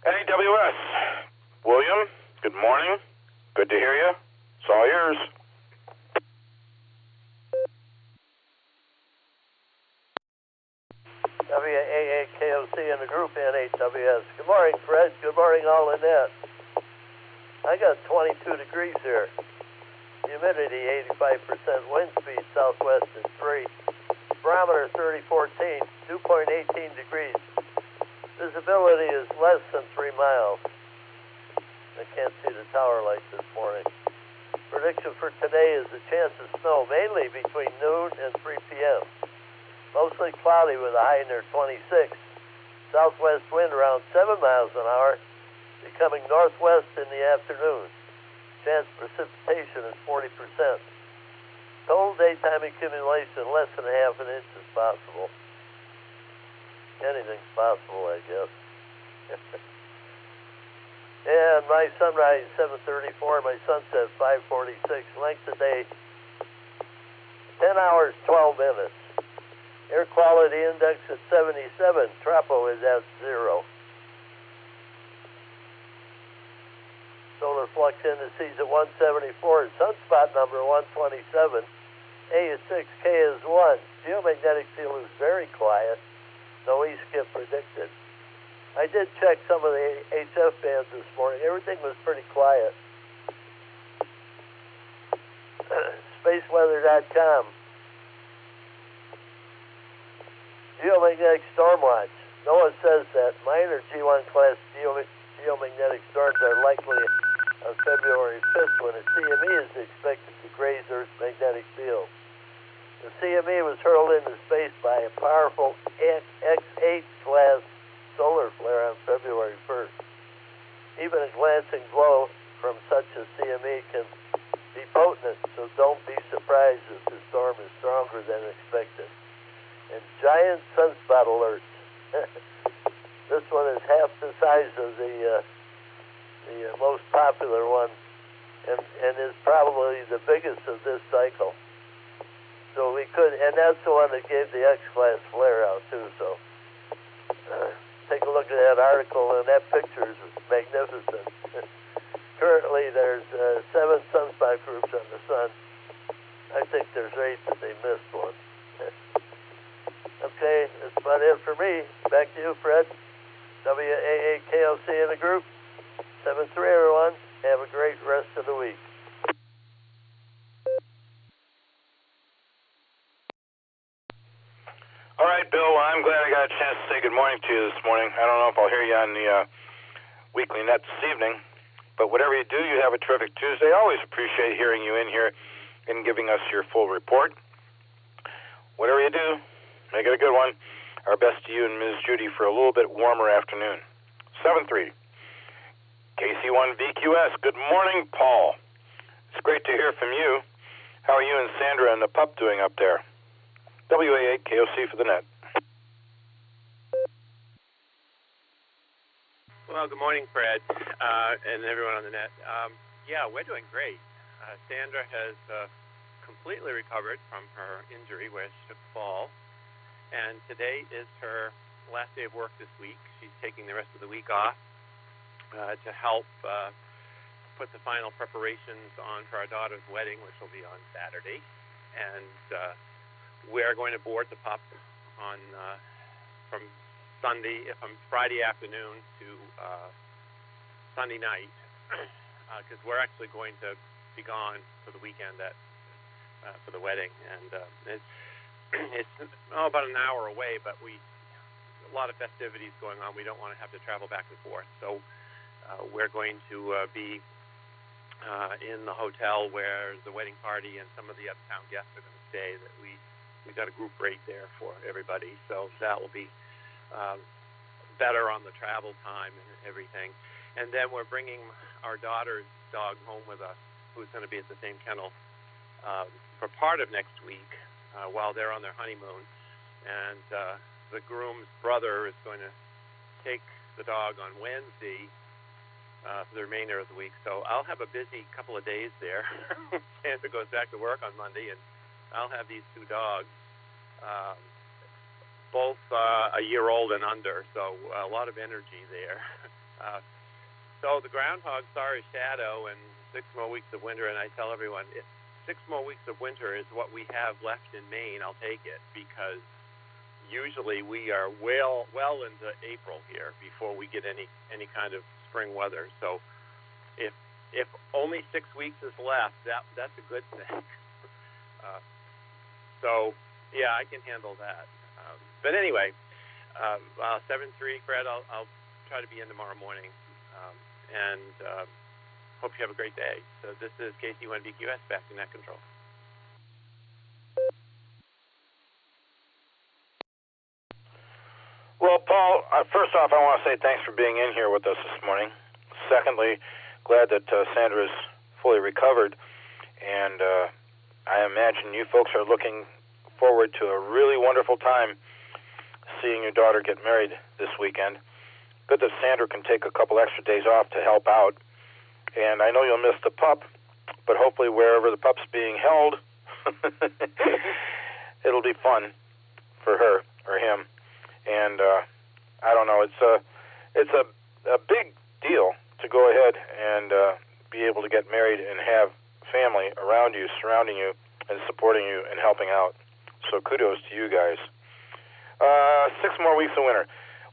Speaker 4: NAWS. William, good morning. Good to hear you. It's all yours.
Speaker 9: WAAKOC and the group NAWS. Good morning, Fred. Good morning, all in net. I got 22 degrees here. Humidity 85%. Wind speed southwest at 3. Barometer 3014. Dew point 18 degrees. Visibility is less than 3 miles. I can't see the tower lights this morning. Prediction for today is a chance of snow, mainly between noon and 3 p.m. Mostly cloudy with a high near 26. Southwest wind around 7 miles an hour, becoming northwest in the afternoon. Chance precipitation is 40%. Total daytime accumulation less than half an inch is possible. Anything's possible, I guess. And my sunrise 7:34, my sunset 5:46. Length of day 10 hours 12 minutes. Air quality index at 77. Tropo is at 0. Solar flux indices at 174. Sunspot number 127. A is 6. K is 1. Geomagnetic field is very quiet. No E-skip predicted. I did check some of the HF bands this morning. Everything was pretty quiet. Spaceweather.com. Geomagnetic storm watch. NOAA says that minor G1 class geomagnetic storms are likely on February 5th when a CME is expected to graze Earth's magnetic field. The CME was hurled into space by a powerful X8 class solar flare on February 1st. Even a glancing blow from such a CME can be potent, so don't be surprised if the storm is stronger than expected. And giant sunspot alerts. This one is half the size of the most popular one and is probably the biggest of this cycle. So we could, and that's the one that gave the X-class flare out too. So take a look at that article, and that picture is magnificent. Currently, there's 7 sunspot groups on the sun. I think there's 8, but they missed one. Okay, that's about it for me. Back to you, Fred. WAAKLC in the group. 7-3, everyone. Have a great rest of the week.
Speaker 4: All right, Bill, I'm glad I got a chance to say good morning to you this morning. I don't know if I'll hear you on the weekly net this evening, but whatever you do, you have a terrific Tuesday. I always appreciate hearing you in here and giving us your full report. Whatever you do, make it a good one. Our best to you and Ms. Judy for a little bit warmer afternoon. 7-3. KC1VQS, good morning, Paul. It's great to hear from you. How are you and Sandra and the pup doing up there? WA8KOC for the net.
Speaker 3: Well, good morning, Fred, and everyone on the net. Yeah, we're doing great. Sandra has completely recovered from her injury where she took the fall, and today is her last day of work this week. She's taking the rest of the week off to help put the final preparations on for our daughter's wedding, which will be on Saturday, and we're going to board the pup on from Friday afternoon to Sunday night, because we're actually going to be gone for the weekend for the wedding, and it's about an hour away, but a lot of festivities going on. We don't want to have to travel back and forth, so we're going to be in the hotel where the wedding party and some of the out-of-town guests are going to stay. That we got a group rate there for everybody, so that will be better on the travel time and everything. And then we're bringing our daughter's dog home with us, who's going to be at the same kennel for part of next week while they're on their honeymoon. And the groom's brother is going to take the dog on Wednesday for the remainder of the week. So I'll have a busy couple of days there. Sandra goes back to work on Monday, and I'll have these 2 dogs, both a year old and under, so a lot of energy there. So the groundhog saw his shadow and 6 more weeks of winter, and I tell everyone, if 6 more weeks of winter is what we have left in Maine, I'll take it, because usually we are well into April here before we get any kind of spring weather. So if only 6 weeks is left, that's a good thing. So yeah, I can handle that. But anyway, 7-3, Fred. I'll try to be in tomorrow morning, and hope you have a great day. So this is KC1VQS back in net control.
Speaker 4: Well, Paul, first off, I want to say thanks for being in here with us this morning. Secondly, glad that Sandra's fully recovered, and I imagine you folks are looking forward to a really wonderful time seeing your daughter get married this weekend. Good that Sandra can take a couple extra days off to help out, and I know you'll miss the pup, but hopefully wherever the pup's being held, it'll be fun for her or him. And I don't know, it's a big deal to go ahead and be able to get married and have family around you, surrounding you, and supporting you and helping out. So kudos to you guys. 6 more weeks of winter.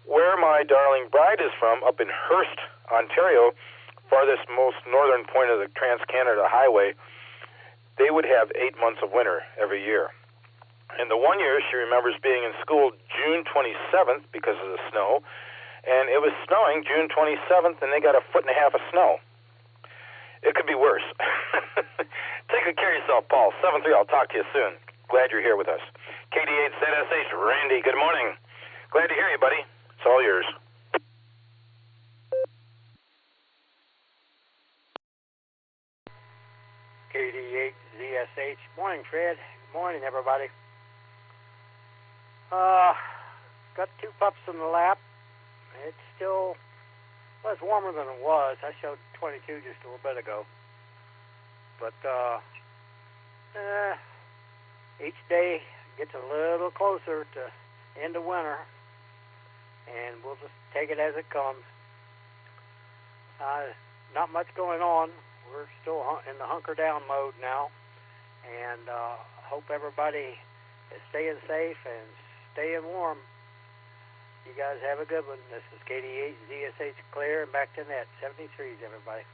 Speaker 4: Where my darling bride is from, up in Hearst, Ontario, farthest most northern point of the Trans-Canada Highway, they would have 8 months of winter every year. And the one year she remembers being in school June 27th because of the snow, and it was snowing June 27th, and they got 1.5 feet of snow. It could be worse. Take good care of yourself, Paul. 7-3, I'll talk to you soon. Glad you're here with us. KD8ZSH, Randy, good morning. Glad to hear you, buddy. It's all yours.
Speaker 7: KD8ZSH. Morning, Fred. Morning, everybody. Got 2 pups in the lap. It's still, well, it's warmer than it was. I showed 22 just a little bit ago. But each day gets a little closer to end of winter, and we'll just take it as it comes. Not much going on. We're still in the hunker down mode now, and hope everybody is staying safe and staying warm. You guys have a good one. This is KD8 ZSH Clear, and back to net 73s, everybody.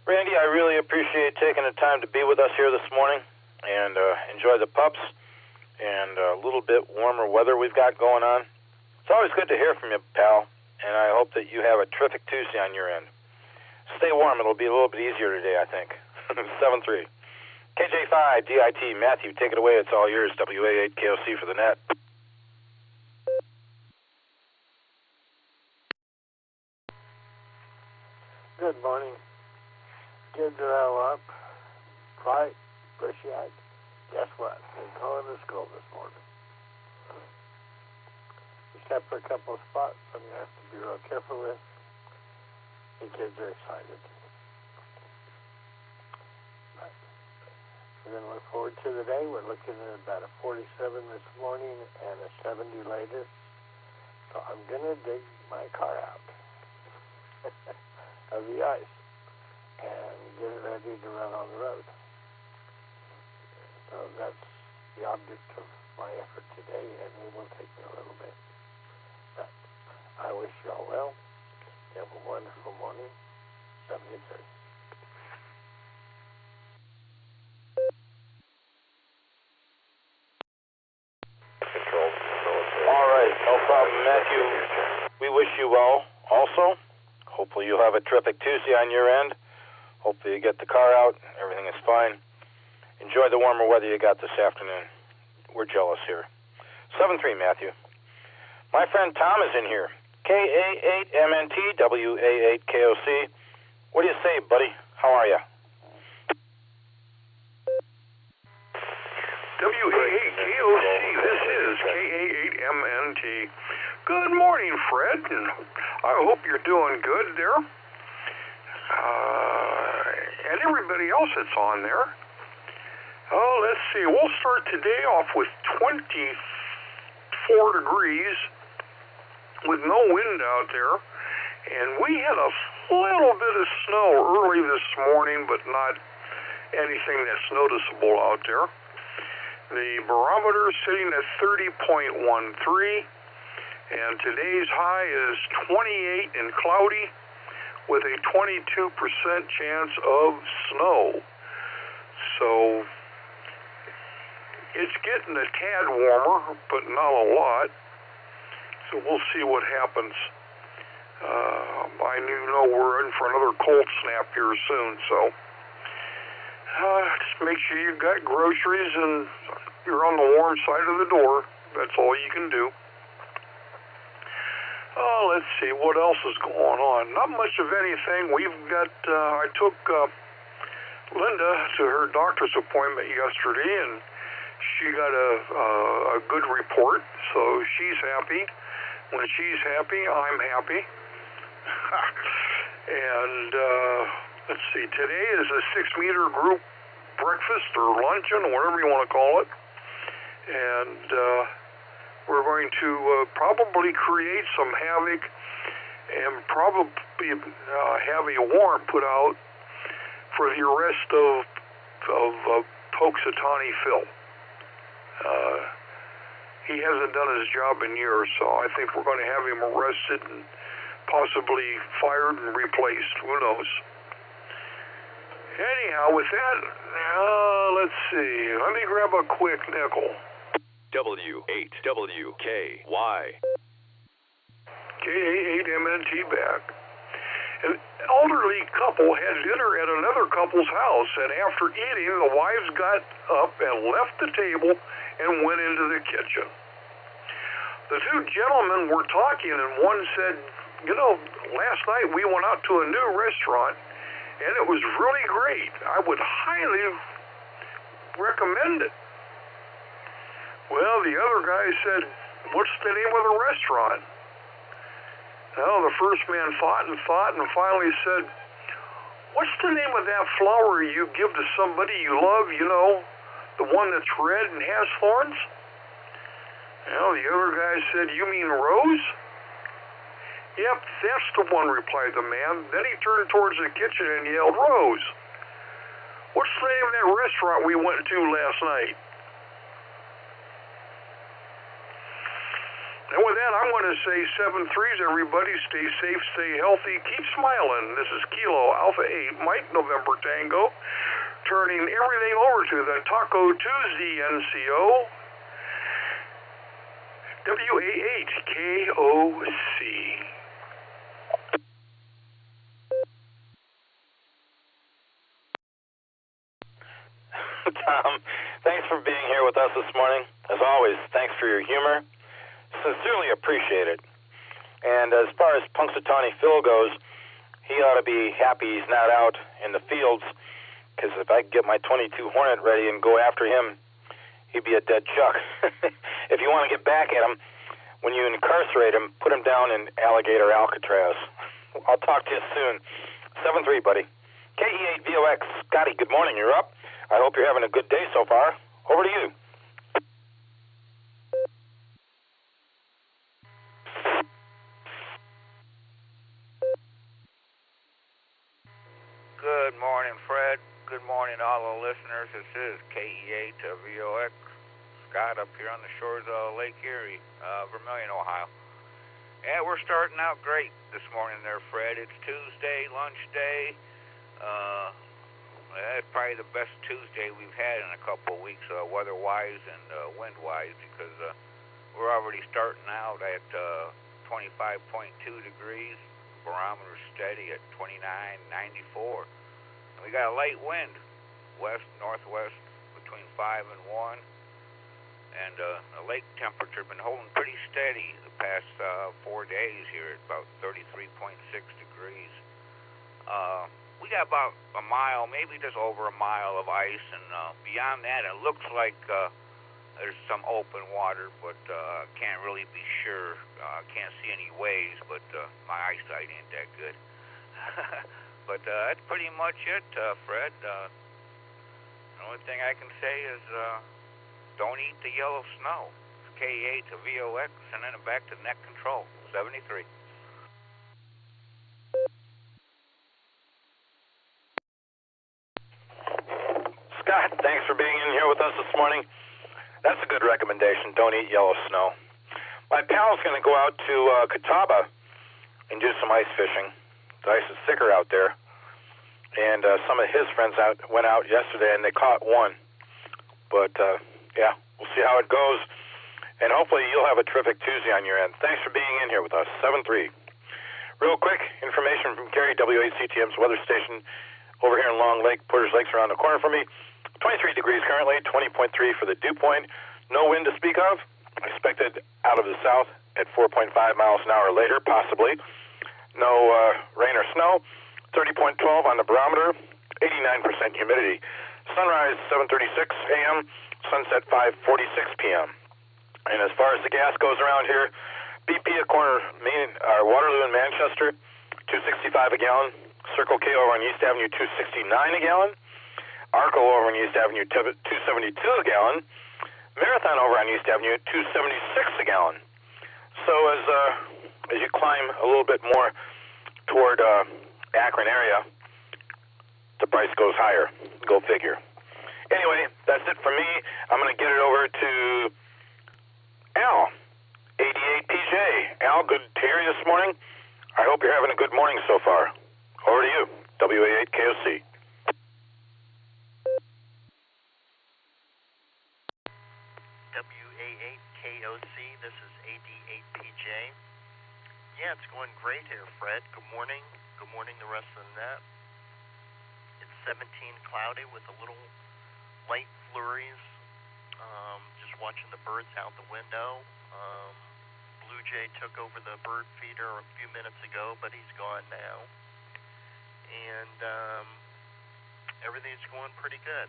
Speaker 4: Randy, I really appreciate taking the time to be with us here this morning and enjoy the pups and a little bit warmer weather we've got going on. It's always good to hear from you, pal, and I hope that you have a terrific Tuesday on your end. Stay warm. It'll be a little bit easier today, I think. 7-3. KJ5, DIT, Matthew, take it away. It's all yours. WA8 KOC for the net.
Speaker 8: Good morning. Kids are all up. Bright, bushy-eyed. Guess what? They're going to school this morning. Except for a couple of spots I'm going to have to be real careful with. The kids are excited. But we're going to look forward to the day. We're looking at about a 47 this morning and a 70 later. So I'm going to dig my car out of the ice and get it ready to run on the road. So that's the object of my effort today, and it will take me a little bit. But I wish you all well. Have a wonderful morning. 73.
Speaker 4: All right, no problem, Matthew. We wish you well also. Hopefully you'll have a terrific Tuesday on your end. Hopefully you get the car out. Everything is fine. Enjoy the warmer weather you got this afternoon. We're jealous here. 7-3, Matthew. My friend Tom is in here. KA8MNT, WA8KOC. What do you say, buddy? How are you?
Speaker 12: WA8KOC, this is KA8MNT. Good morning, Fred, and I hope you're doing good there. And everybody else that's on there. Oh, let's see. We'll start today off with 24 degrees with no wind out there. And we had a little bit of snow early this morning, but not anything that's noticeable out there. The barometer is sitting at 30.13, and today's high is 28 and cloudy with a 22% chance of snow. So it's getting a tad warmer, but not a lot. So we'll see what happens. I know we're in for another cold snap here soon, so just make sure you got groceries and you're on the warm side of the door. That's all you can do. Let's see, what else is going on? Not much of anything. We've got, I took Linda to her doctor's appointment yesterday, and she got a good report, so she's happy. When she's happy, I'm happy. And let's see, today is a 6-meter group breakfast or luncheon, whatever you want to call it. And we're going to probably create some havoc and probably have a warrant put out for the arrest of Hoaxatani Phil. He hasn't done his job in years, so I think we're going to have him arrested and possibly fired and replaced. Who knows? Anyhow, with that, let's see. Let me grab a quick nickel.
Speaker 23: W8WKY.
Speaker 12: KA8MNT back. An elderly couple had dinner at another couple's house, and after eating, the wives got up and left the table and went into the kitchen. The two gentlemen were talking, and one said, you know, last night we went out to a new restaurant, and it was really great. I would highly recommend it. Well, the other guy said, what's the name of the restaurant? Well, the first man thought and finally said, "What's the name of that flower you give to somebody you love, you know, the one that's red and has thorns?" Well, the other guy said, "You mean rose?" "Yep, that's the one," replied the man. Then he turned towards the kitchen and yelled, "Rose, what's the name of that restaurant we went to last night?" And with that, I want to say 7-3s, everybody. Stay safe, stay healthy, keep smiling. This is Kilo Alpha 8, Mike November Tango, turning everything over to the Taco Tuesday NCO, WA8KOC.
Speaker 4: Tom, thanks for being here with us this morning. As always, thanks for your humor. Sincerely appreciate it. And as far as Punxsutawney Phil goes, he ought to be happy he's not out in the fields, because if I could get my 22 Hornet ready and go after him, he'd be a dead chuck. If you want to get back at him, when you incarcerate him, put him down in Alligator Alcatraz. I'll talk to you soon. 7-3, buddy. KE8VOX, Scotty, good morning. You're up. I hope you're having a good day so far. Over to you.
Speaker 13: Good morning, Fred. Good morning to all the listeners. This is KE8VOX, Scott, up here on the shores of Lake Erie, Vermilion, Ohio. Yeah, we're starting out great this morning there, Fred. It's Tuesday, lunch day. That's probably the best Tuesday we've had in a couple of weeks, weather-wise and wind-wise, because we're already starting out at 25.2 degrees. Barometer steady at 29.94. And we got a light wind, west, northwest, between 5 and 1. And the lake temperature been holding pretty steady the past 4 days here at about 33.6 degrees. We got about a mile, maybe just over a mile of ice, and beyond that it looks like there's some open water, but can't really be sure. Can't see any waves, but my eyesight ain't that good. But that's pretty much it, Fred. The only thing I can say is don't eat the yellow snow. It's K8 to VOX, and then back to net control, 73.
Speaker 4: Scott, thanks for being in here with us this morning. That's a good recommendation. Don't eat yellow snow. My pal's going to go out to Catawba and do some ice fishing. The ice is thicker out there. And some of his friends went out yesterday, and they caught one. But, yeah, we'll see how it goes. And hopefully you'll have a terrific Tuesday on your end. Thanks for being in here with us. 7-3. Real quick, information from Gary, WACTM's weather station over here in Long Lake. Porter's Lake's around the corner for me. 23 degrees currently, 20.3 for the dew point. No wind to speak of. Expected out of the south at 4.5 miles an hour later, possibly. No rain or snow. 30.12 on the barometer. 89% humidity. Sunrise 7:36 a.m. Sunset 5:46 p.m. And as far as the gas goes around here, BP at corner Waterloo and Manchester, $2.65 a gallon. Circle K over on East Avenue, $2.69 a gallon. Arco over on East Avenue, $2.72 a gallon. Marathon over on East Avenue, $2.76 a gallon. So as you climb a little bit more toward Akron area, the price goes higher. Go figure. Anyway, that's it for me. I'm going to get it over to Al, 88PJ. Al, good to hear you this morning. I hope you're having a good morning so far. Over to you, WA8KOC.
Speaker 18: WA8KOC, this is AD8PJ. Yeah, it's going great here, Fred. Good morning. Good morning, the rest of the net. It's 17 cloudy with a little light flurries. Just watching the birds out the window. Blue Jay took over the bird feeder a few minutes ago, but he's gone now. And everything's going pretty good.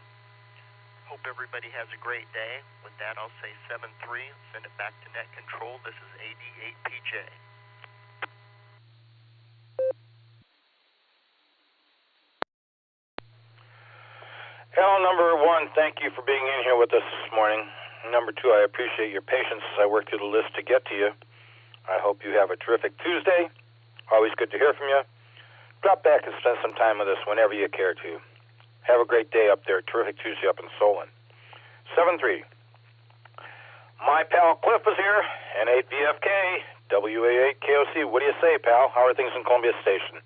Speaker 18: Hope everybody has a great day. With that, I'll say 7-3. Send it back to net control. This is AD8PJ.
Speaker 4: Pal number one, thank you for being in here with us this morning. Number two, I appreciate your patience as I work through the list to get to you. I hope you have a terrific Tuesday. Always good to hear from you. Drop back and spend some time with us whenever you care to. Have a great day up there. Terrific Tuesday up in Solon. 7-3. My pal Cliff is here, N8 VFK, WA8 KOC. What do you say, pal? How are things in Columbia Station?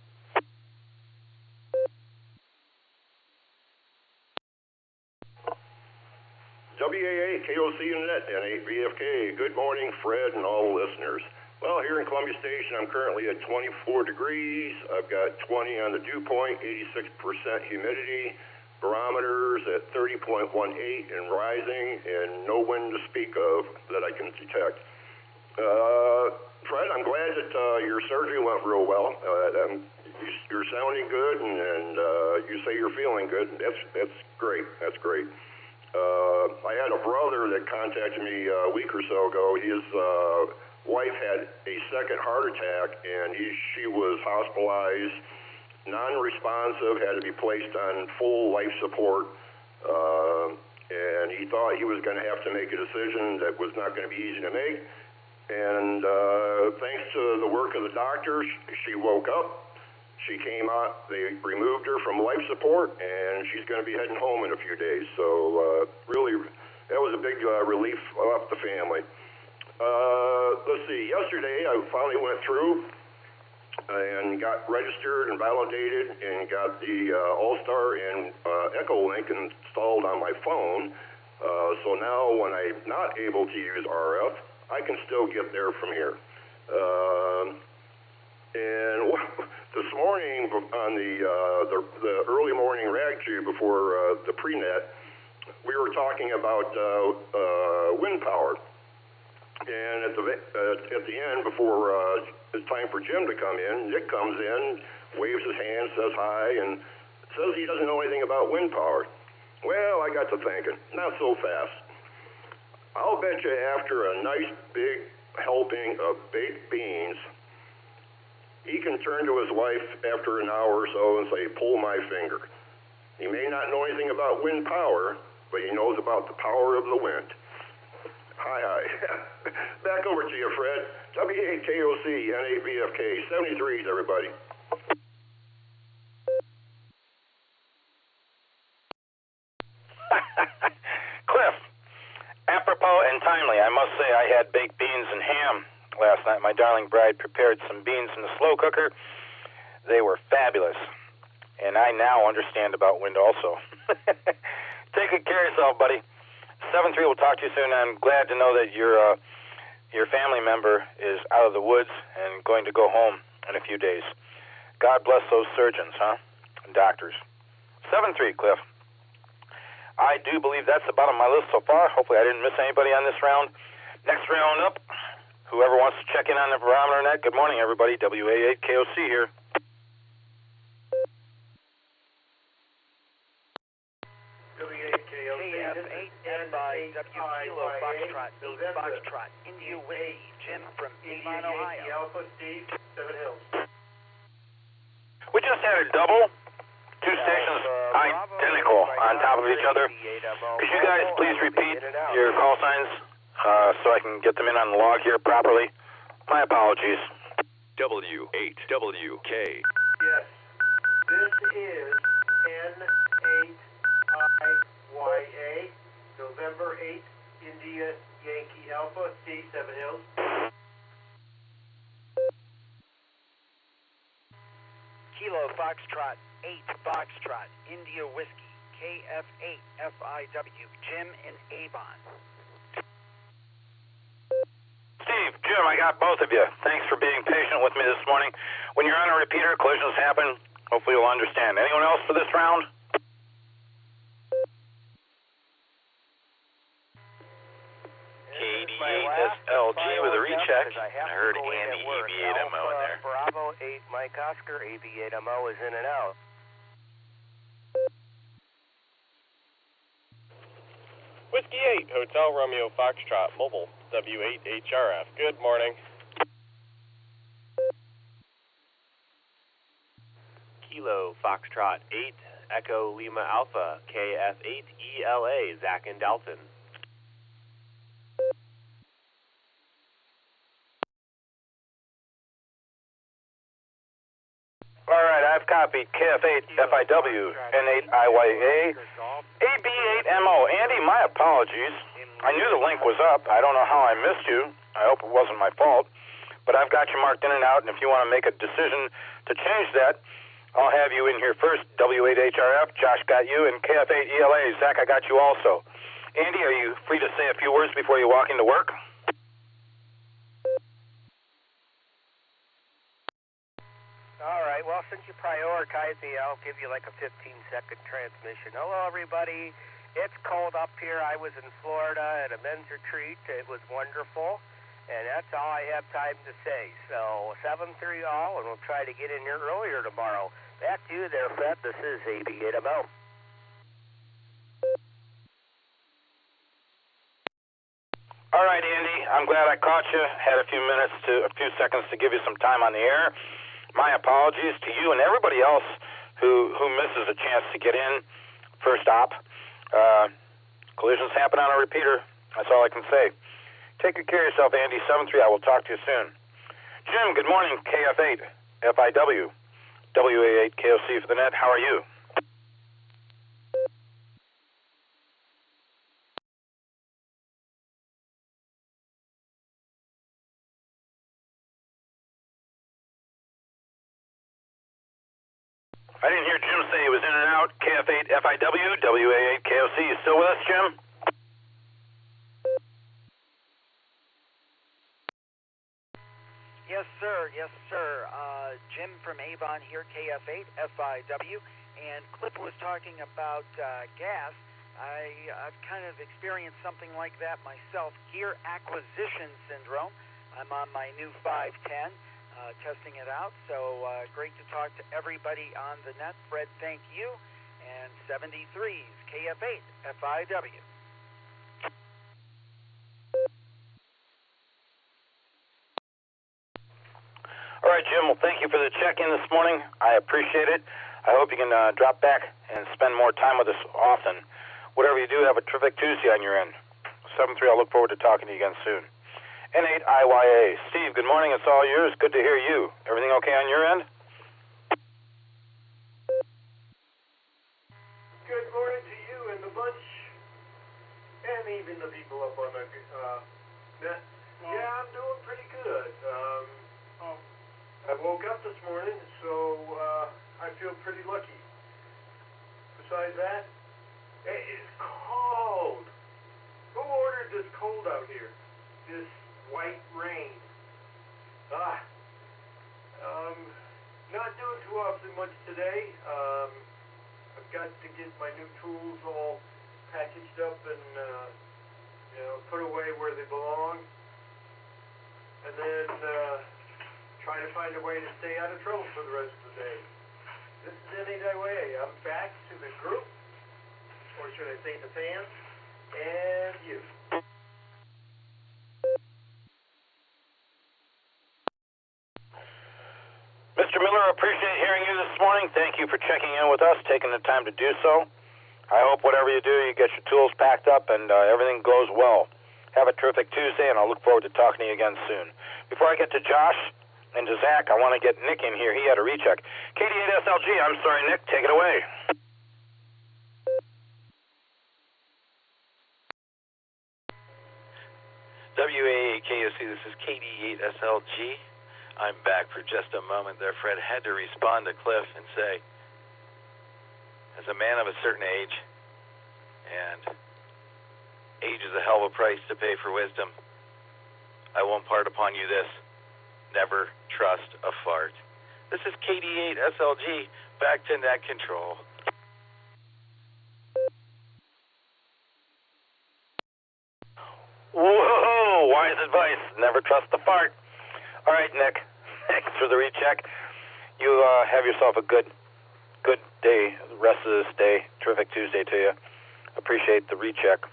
Speaker 20: WA8 KOC Net, N8 VFK. Good morning, Fred, and all listeners. Well, here in Columbia Station, I'm currently at 24 degrees. I've got 20 on the dew point, 86% humidity. Barometers at 30.18 and rising, and no wind to speak of that I can detect. Fred, I'm glad that your surgery went real well. You're sounding good, and you say you're feeling good. That's great. That's great. I had a brother that contacted me a week or so ago. His wife had a second heart attack, and she was hospitalized, non-responsive, had to be placed on full life support, and he thought he was going to have to make a decision that was not going to be easy to make. And thanks to the work of the doctors, she woke up. She came out. They removed her from life support, and she's going to be heading home in a few days. So really, that was a big relief off the family. Let's see. Yesterday, I finally went through and got registered and validated and got the Allstar and EchoLink installed on my phone. So now when I'm not able to use RF, I can still get there from here. And this morning on the early morning rag tube before the pre-net, we were talking about wind power. And at the end, before it's time for Jim to come in, Nick comes in, waves his hand, says hi, and says he doesn't know anything about wind power. Well, I got to thinking, not so fast. I'll bet you after a nice big helping of baked beans, he can turn to his wife after an hour or so and say, pull my finger. He may not know anything about wind power, but he knows about the power of the wind. Hi. Back over to you, Fred. W8KOC, N8 VFK, 73s, everybody.
Speaker 4: Cliff, apropos and timely, I must say I had baked beans and ham last night. My darling bride prepared some beans in the slow cooker. They were fabulous. And I now understand about wind also. Take good care of yourself, buddy. 7-3, we'll talk to you soon. I'm glad to know that your family member is out of the woods and going to go home in a few days. God bless those surgeons, and doctors. 7-3, Cliff. I do believe that's the bottom of my list so far. Hopefully I didn't miss anybody on this round. Next round up, whoever wants to check in on the Barometer Net, good morning, everybody. WA8 KOC here.
Speaker 5: Kilo Foxtrot, Foxtrot, India Whiskey, Jim from Avon, Ohio. Alpha Steve, 7 Hills.
Speaker 4: We just had a double, two stations identical on top of each other. Could you guys please repeat your call signs so I can get them in on the log here properly? My apologies.
Speaker 6: W8WK.
Speaker 5: Yes, this is N8IYA. November 8, India Yankee Alpha, Steve, 7 Hills.
Speaker 23: Kilo Foxtrot, 8 Foxtrot, India Whiskey, KF8 FIW, Jim in Avon.
Speaker 4: Steve, Jim, I got both of you. Thanks for being patient with me this morning. When you're on a repeater, collisions happen. Hopefully you'll understand. Anyone else for this round?
Speaker 14: KD8SLG with a recheck. I heard Andy AV8MO in there.
Speaker 23: Bravo 8 Mike Oscar, AV8MO is in and out.
Speaker 24: Whiskey 8, Hotel Romeo Foxtrot, Mobile, W8HRF. Good morning.
Speaker 25: Kilo Foxtrot 8,
Speaker 24: Echo Lima Alpha, KF8ELA, Zach and Dalton.
Speaker 4: All right, I've copied KF8FIW, N8IYA, AB8MO. Andy, my apologies. I knew the link was up. I don't know how I missed you. I hope it wasn't my fault. But I've got you marked in and out, and if you want to make a decision to change that, I'll have you in here first. W8HRF, Josh got you, and KF8ELA, Zach, I got you also. Andy, are you free to say a few words before you walk into work?
Speaker 6: All right, well, since you prioritized me, I'll give you like a 15-second transmission. Hello, everybody. It's cold up here. I was in Florida at a men's retreat. It was wonderful, and that's all I have time to say. So 7-3 all, and we'll try to get in here earlier tomorrow. Back to you there, Fred. This is AB8MO.
Speaker 4: All right, Andy, I'm glad I caught you. Had a few seconds to give you some time on the air. My apologies to you and everybody else who misses a chance to get in first op. Collisions happen on a repeater. That's all I can say. Take good care of yourself, Andy. 7-3. I will talk to you soon. Jim, good morning. KF8 FIW, WA8 KOC for the net. How are you? I didn't hear Jim say he was in and out. KF8 FIW, WA8 KOC. You still with us, Jim?
Speaker 10: Yes, sir. Yes, sir. Jim from Avon here, KF8 FIW. And Clip was talking about gas. I've kind of experienced something like that myself. Gear acquisition syndrome. I'm on my new 510. Testing it out, so great to talk to everybody on the net. Fred, thank you. And 73s, KF8, FIW.
Speaker 4: All right, Jim, well, thank you for the check-in this morning. I appreciate it. I hope you can drop back and spend more time with us often. Whatever you do, have a terrific Tuesday on your end. 7-3, I'll look forward to talking to you again soon. N8IYA. Steve, good morning. It's all yours. Good to hear you. Everything okay on your end?
Speaker 11: Good morning to you and the bunch, and even the people up on the net. Yeah, I'm doing pretty good. I woke up this morning, so I feel pretty lucky. Besides that, it's cold. Who ordered this cold out here? This white rain. Not doing too awfully much today. I've got to get my new tools all packaged up and put away where they belong, and then try to find a way to stay out of trouble for the rest of the day. This is NAWA. I'm back to the group, or should I say the fans, and you.
Speaker 4: Mr. Miller, I appreciate hearing you this morning. Thank you for checking in with us, taking the time to do so. I hope whatever you do, you get your tools packed up and everything goes well. Have a terrific Tuesday, and I'll look forward to talking to you again soon. Before I get to Josh and to Zach, I want to get Nick in here. He had a recheck. KD8SLG, I'm sorry, Nick, take it away.
Speaker 17: WAAKOC, this is KD8SLG. I'm back for just a moment there. Fred had to respond to Cliff and say, as a man of a certain age, and age is a hell of a price to pay for wisdom, I won't part upon you this: never trust a fart. This is KD8SLG, back to net control.
Speaker 4: Whoa, wise advice. Never trust the fart. All right, Nick, thanks for the recheck. You have yourself a good day, the rest of this day. Terrific Tuesday to you. Appreciate the recheck.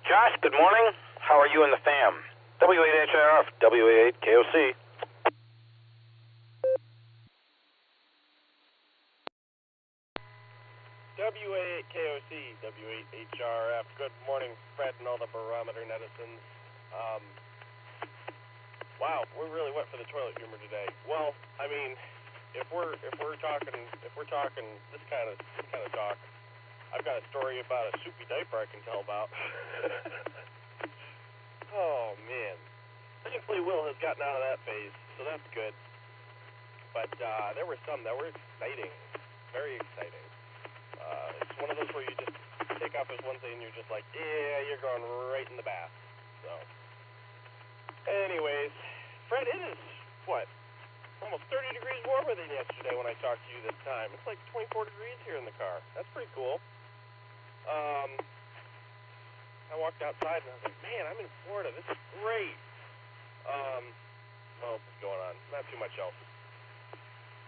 Speaker 4: Josh, good morning. How are you and the fam? W8HRF, WA8 KOC.
Speaker 24: WA8KOC, W8HRF. Good morning, Fred and all the Barometer Netizens. Wow, we really went for the toilet humor today. Well, I mean, if we're talking this kind of talk, I've got a story about a soupy diaper I can tell about. Oh man. Thankfully Will has gotten out of that phase, so that's good. But there were some that were exciting. Very exciting. It's one of those where you just take off his onesie and you're just like, yeah, you're going right in the bath. So anyways, Fred, it is, what, almost 30 degrees warmer than yesterday when I talked to you this time. It's like 24 degrees here in the car. That's pretty cool. I walked outside and I was like, man, I'm in Florida. This is great. What else is going on? Not too much else.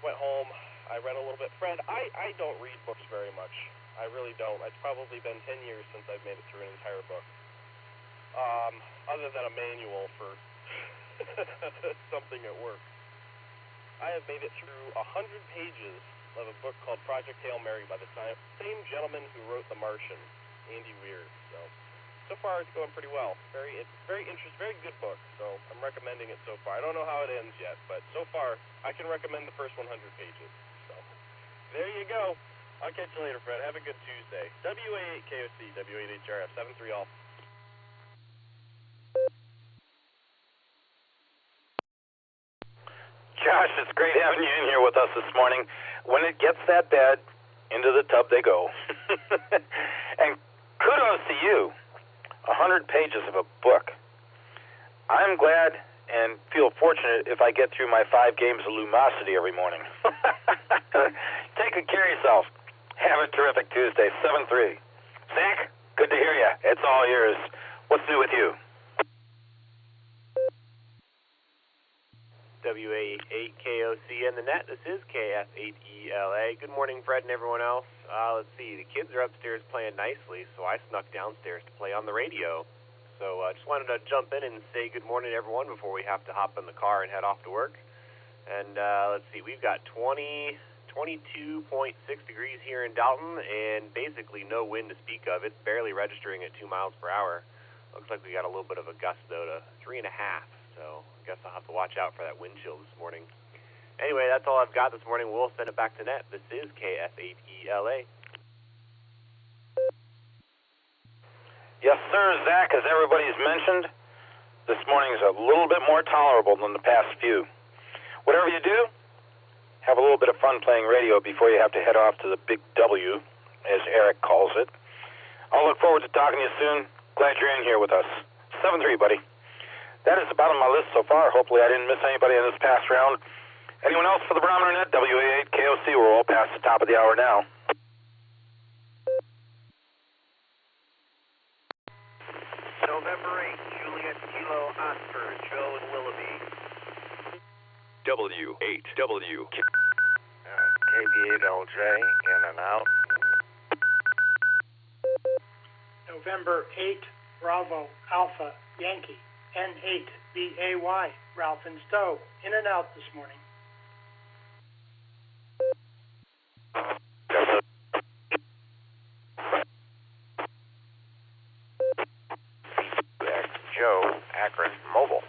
Speaker 24: Went home. I read a little bit. Fred, I don't read books very much. I really don't. It's probably been 10 years since I've made it through an entire book. Other than a manual for something at work. I have made it through 100 pages of a book called Project Hail Mary by the same gentleman who wrote The Martian, Andy Weir. So far it's going pretty well. It's very interesting, very good book. So I'm recommending it so far. I don't know how it ends yet, but so far I can recommend the first 100 pages. So there you go. I'll catch you later, Fred. Have a good Tuesday. WA8KOC, W8HRF, 7-3 all.
Speaker 4: Josh, it's great having you in here with us this morning. When it gets that bad, into the tub they go. And kudos to you. 100 pages of a book. I'm glad and feel fortunate if I get through my 5 games of Lumosity every morning. Take good care of yourself. Have a terrific Tuesday, 7-3. Zach, good to hear you. It's all yours. What's new with you?
Speaker 2: WA8KOC and the net. This is KF8ELA. Good morning, Fred and everyone else. Let's see. The kids are upstairs playing nicely, so I snuck downstairs to play on the radio. So I just wanted to jump in and say good morning to everyone before we have to hop in the car and head off to work. And let's see. We've got 22.6 degrees here in Dalton and basically no wind to speak of. It's barely registering at 2 miles per hour. Looks like we got a little bit of a gust, though, to 3.5. So I guess I'll have to watch out for that wind chill this morning. Anyway, that's all I've got this morning. We'll send it back to net. This is KF8ELA.
Speaker 4: Yes, sir, Zach, as everybody's mentioned, this morning is a little bit more tolerable than the past few. Whatever you do, have a little bit of fun playing radio before you have to head off to the big W, as Eric calls it. I'll look forward to talking to you soon. Glad you're in here with us. 7-3, buddy. That is the bottom of my list so far. Hopefully I didn't miss anybody in this past round. Anyone else for the Barometer Net? WA8KOC, we're all past the top of the hour now.
Speaker 15: November 8, Juliet Kilo Oscar, Joe and Willoughby.
Speaker 19: W8W.
Speaker 15: KB8LJ, in and out.
Speaker 22: November 8, Bravo, Alpha, Yankee. N8BAY, Ralph and Stowe, in and out this morning.
Speaker 15: Joe, Akron, Mobile.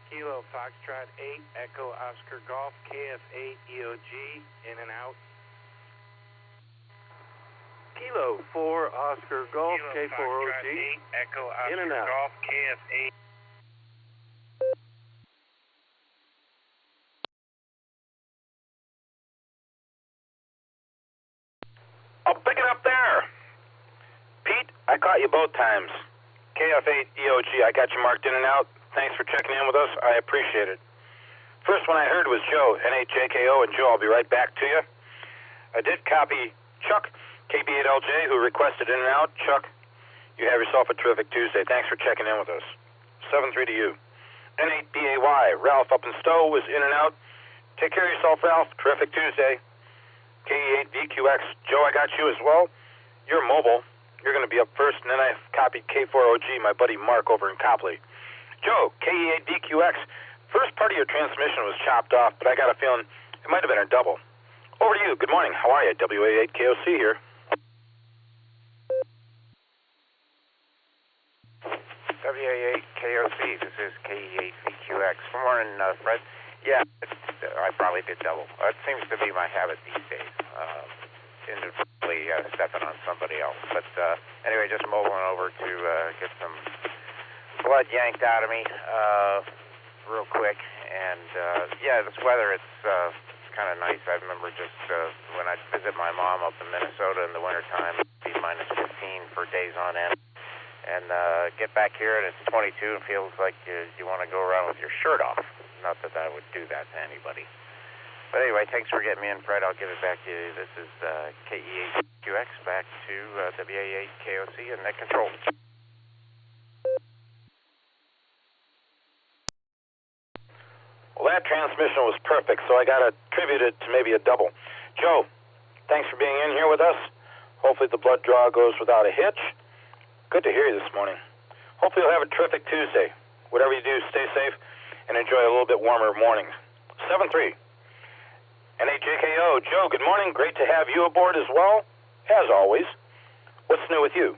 Speaker 25: Kilo Foxtrot 8, Echo Oscar Golf, KF8 EOG, in and out. Kilo 4, Oscar Golf,
Speaker 15: Kilo
Speaker 25: K4OG,
Speaker 15: 8, Echo Oscar
Speaker 25: in and out.
Speaker 15: Golf, KF8.
Speaker 4: I'll pick it up there. Pete, I caught you both times. KF8 EOG, I got you marked in and out. Thanks for checking in with us. I appreciate it. First one I heard was Joe, N8JKO, and Joe, I'll be right back to you. I did copy Chuck, KB8LJ, who requested in and out. Chuck, you have yourself a terrific Tuesday. Thanks for checking in with us. 7-3 to you. N8BAY, Ralph up in Stowe was in and out. Take care of yourself, Ralph. Terrific Tuesday. K8VQX, Joe, I got you as well. You're mobile. You're going to be up first, and then I copied K4OG, my buddy Mark over in Copley. Joe, KE8DQX. First part of your transmission was chopped off, but I got a feeling it might have been a double. Over to you. Good morning. How are you? WA8KOC here.
Speaker 1: WA8KOC, this is KE8VQX. Good morning, Fred. Yeah, I probably did double. It seems to be my habit these days, inadvertently stepping on somebody else. But anyway, just mobiling over to get some blood yanked out of me real quick. And yeah, this weather, it's kind of nice. I remember just when I visit my mom up in Minnesota in the wintertime, it'd be minus 15 for days on end. And get back here and it's 22 and feels like you want to go around with your shirt off. Not that I would do that to anybody. But anyway, thanks for getting me in, Fred. I'll give it back to you. This is KE8QX back to WA8KOC and net control.
Speaker 4: Well, that transmission was perfect, so I got to attribute it to maybe a double. Joe, thanks for being in here with us. Hopefully the blood draw goes without a hitch. Good to hear you this morning. Hopefully you'll have a terrific Tuesday. Whatever you do, stay safe and enjoy a little bit warmer mornings. 7-3. NHJKO, Joe, good morning. Great to have you aboard as well, as always. What's new with you?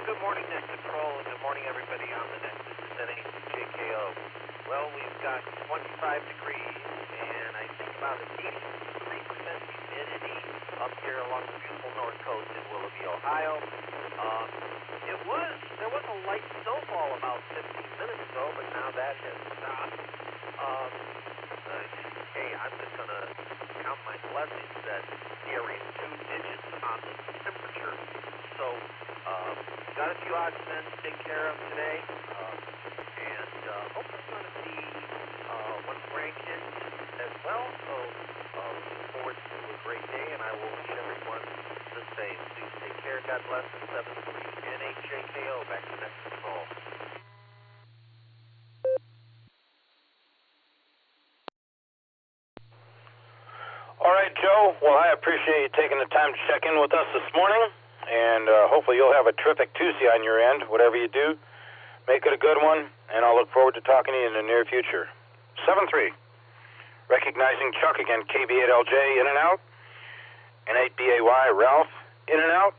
Speaker 15: Good morning, Net Control, and good morning, everybody on the net. This is NHJKO. Well, we've got 25 degrees, and I think about a 83% humidity up here along the beautiful north coast in Willoughby, Ohio. There was a light snowfall about 15 minutes ago, but now that has stopped. Hey, I'm just going to count my blessings that nearing 2 digits on the temperature. So, got a few odds men to take care of today, and hopefully going to see one grandkid as well. So, looking forward to a great day, and I will wish everyone the same. Please take care. God bless. And 7-3 NHJKO back to Net Control.
Speaker 4: All right, Joe. Well, I appreciate you taking the time to check in with us this morning. And hopefully you'll have a terrific Tuesday on your end. Whatever you do, make it a good one, and I'll look forward to talking to you in the near future. 7-3. Recognizing Chuck again, KB8LJ in and out, and 8BAY Ralph in and out,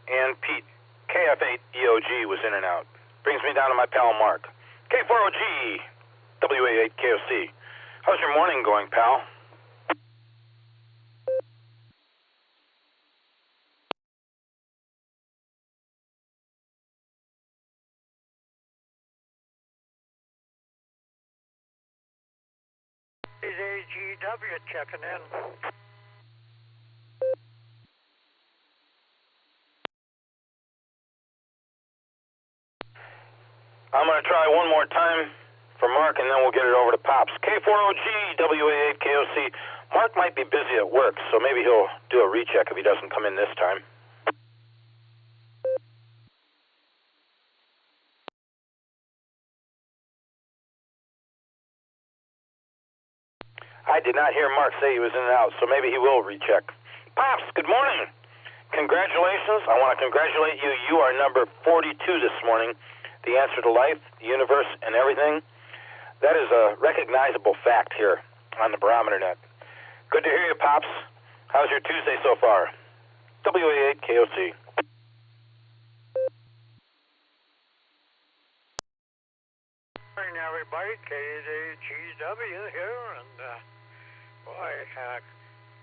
Speaker 4: and Pete, KF8EOG was in and out. Brings me down to my pal Mark, K4OG, WA8KOC. How's your morning going, pal?
Speaker 9: Is AGW checking in.
Speaker 4: I'm going to try one more time for Mark, and then we'll get it over to Pops. K4OG, WA8KOC. Mark might be busy at work, so maybe he'll do a recheck if he doesn't come in this time. I did not hear Mark say he was in and out, so maybe he will recheck. Pops, good morning. Congratulations. I want to congratulate you. You are number 42 this morning. The answer to life, the universe, and everything. That is a recognizable fact here on the Barometer Net. Good to hear you, Pops. How's your Tuesday so far? WA8KOC.
Speaker 9: Morning, everybody. KZGW here, and boy,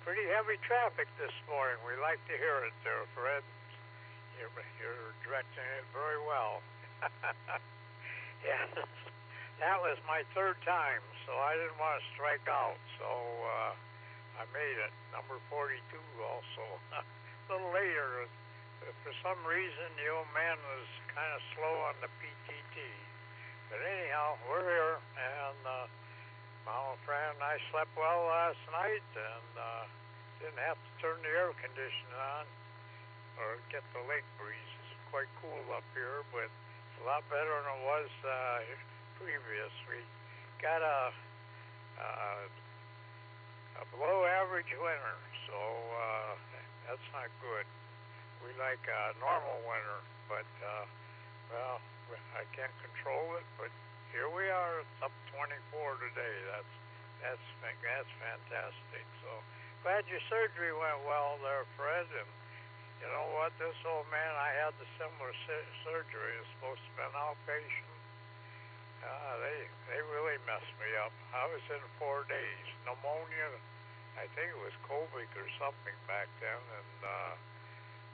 Speaker 9: pretty heavy traffic this morning. We like to hear it there, Fred. You're directing it very well. Yeah, that was my third time, so I didn't want to strike out, so I made it, number 42 also. A little later, for some reason, the old man was kind of slow on the PTT. But anyhow, we're here, and my old friend and I slept well last night, and didn't have to turn the air conditioning on or get the lake breeze. It's quite cool up here, but it's a lot better than it was previous. We got a below average winter, so that's not good. We like a normal winter, but well, I can't control it. But here we are. It's up 24 today. That's fantastic. So glad your surgery went well there, Fred. And you know what? This old man, I had the similar surgery. It's supposed to be an outpatient. They really messed me up. I was in 4 days. Pneumonia. I think it was COVID or something back then, and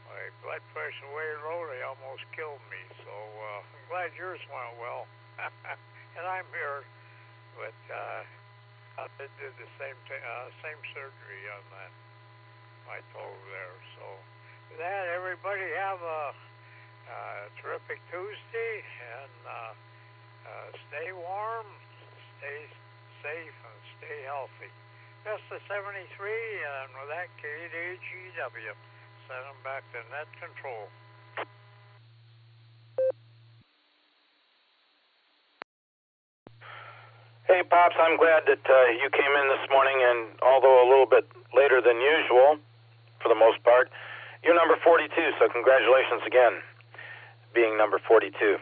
Speaker 9: my blood pressure way low, they almost killed me. So I'm glad yours went well. And I'm here, but I did the same surgery on my toe there. So with that, everybody have a terrific Tuesday, and stay warm, stay safe, and stay healthy. Just the 73, and with that, KDGW. Send them back to net control.
Speaker 4: Hey, Pops, I'm glad that you came in this morning, and although a little bit later than usual, for the most part, you're number 42, so congratulations again, being number 42.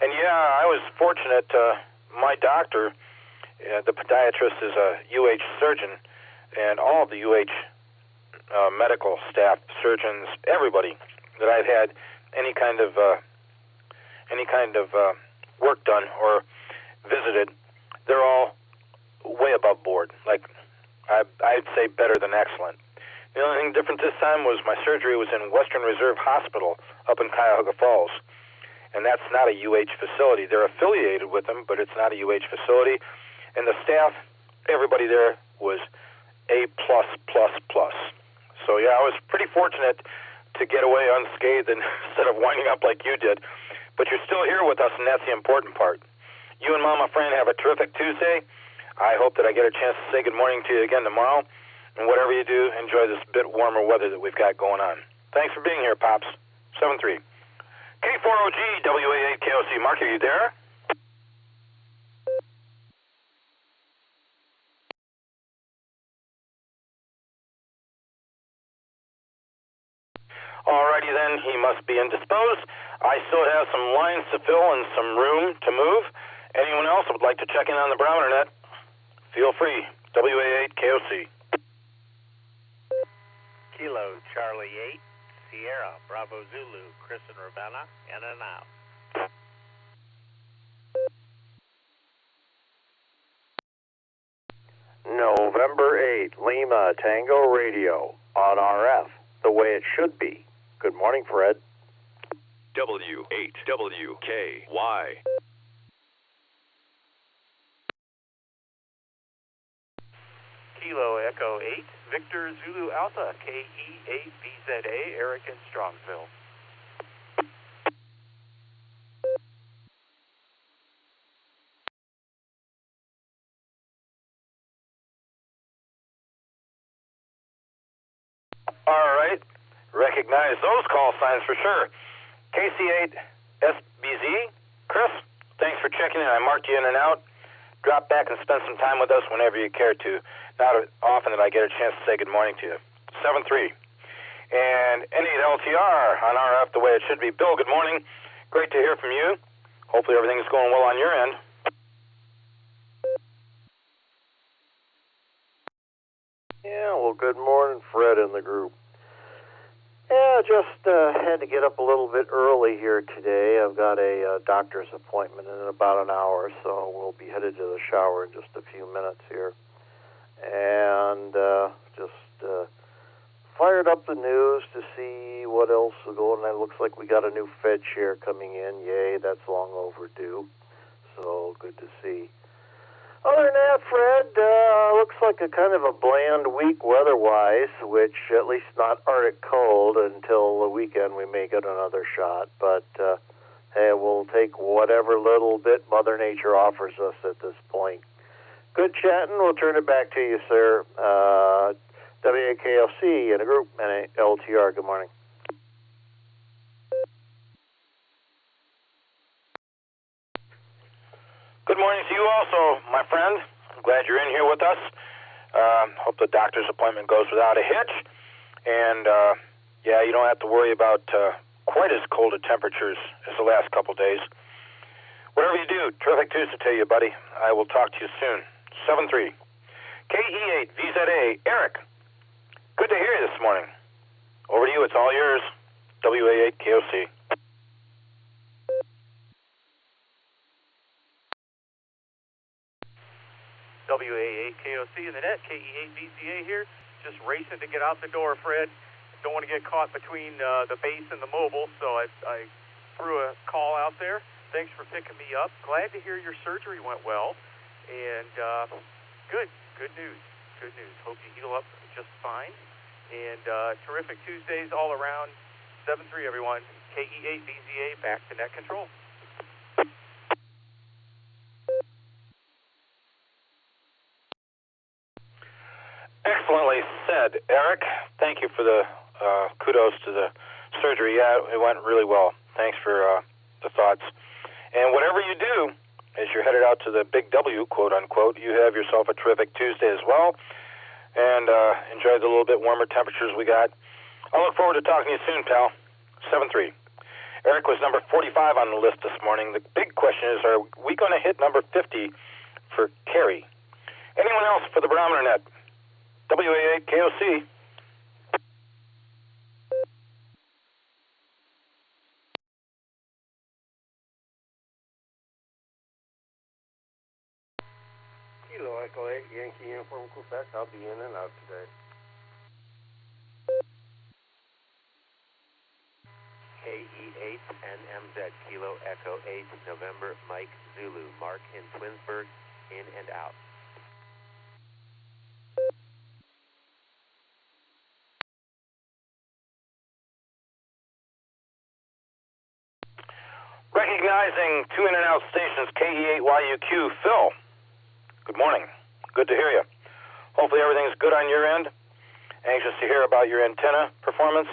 Speaker 4: And yeah, I was fortunate. My doctor, the podiatrist, is a UH surgeon, and all of the UH medical staff, surgeons, everybody that I've had any kind of work done or visited, they're all way above board. Like I'd say better than excellent. The only thing different this time was my surgery was in Western Reserve Hospital up in Cuyahoga Falls. And that's not a UH facility. They're affiliated with them, but it's not a UH facility. And the staff, everybody there was A+++. So yeah, I was pretty fortunate to get away unscathed instead of winding up like you did. But you're still here with us, and that's the important part. You and Mama Fran have a terrific Tuesday. I hope that I get a chance to say good morning to you again tomorrow. And whatever you do, enjoy this bit warmer weather that we've got going on. Thanks for being here, Pops. 7-3. K4OG, WA8KOC. Mark, are you there? Alrighty then, he must be indisposed. I still have some lines to fill and some room to move. Anyone else would like to check in on the Barometer Net? Feel free. WA8KOC.
Speaker 23: Kilo Charlie 8, Sierra Bravo Zulu, Chris and Ravenna, in and out.
Speaker 3: November 8, Lima Tango Radio on RF, the way it should be. Good morning, Fred.
Speaker 7: W8WKY.
Speaker 2: Kilo Echo 8, Victor Zulu Alpha, KE8BZA, Eric in Strongsville.
Speaker 4: All right. Recognize those call signs for sure. KC8SBZ, Chris, thanks for checking in. I marked you in and out. Drop back and spend some time with us whenever you care to. Not often that I get a chance to say good morning to you. 7-3. And N8LTR on RF the way it should be. Bill, good morning. Great to hear from you. Hopefully everything's going well on your end.
Speaker 3: Yeah, well, good morning, Fred and the group. Yeah, just had to get up a little bit early here today. I've got a doctor's appointment in about an hour, so we'll be headed to the shower in just a few minutes here. And just fired up the news to see what else is going on. It looks like we got a new Fed chair coming in. Yay, that's long overdue. So good to see. Other than that, Fred, looks like a kind of a bland week weather-wise, which at least not Arctic cold until the weekend. We may get another shot, but hey, we'll take whatever little bit Mother Nature offers us at this point. Good chatting. We'll turn it back to you, sir. WAKLC in a group and a LTR. Good morning.
Speaker 4: Good morning to you also, my friend. I'm glad you're in here with us. Hope the doctor's appointment goes without a hitch. And, yeah, you don't have to worry about quite as cold of temperatures as the last couple days. Whatever you do, terrific Tuesday to you, buddy. I will talk to you soon. 7-3. KE8 VZA, Eric. Good to hear you this morning. Over to you, it's all yours. WA8 KOC.
Speaker 8: WA8 KOC in the net, KE8 VCA here. Just racing to get out the door, Fred. Don't want to get caught between the base and the mobile, so I threw a call out there. Thanks for picking me up. Glad to hear your surgery went well. And good news. Good news. Hope you heal up just fine. And terrific Tuesdays all around. 7-3, everyone. KE8 VZA back to net control.
Speaker 4: Excellently said, Eric. Thank you for the kudos to the surgery. Yeah, it went really well. Thanks for the thoughts. And whatever you do, as you're headed out to the big W, quote unquote, you have yourself a terrific Tuesday as well. And enjoy the little bit warmer temperatures we got. I'll look forward to talking to you soon, pal. 7-3. Eric was number 45 on the list this morning. The big question is, are we going to hit number 50 for Kerry? Anyone else for the Barometer Net? WA8 KOC.
Speaker 12: Kilo Echo 8, Yankee Uniform Quebec. I'll be in and out today.
Speaker 16: KE8 NMZ Kilo Echo 8 November Mike Zulu Mark in Twinsburg in and out.
Speaker 4: Recognizing two in and out stations, KE8YUQ, Phil. Good morning. Good to hear you. Hopefully everything's good on your end. Anxious to hear about your antenna performance.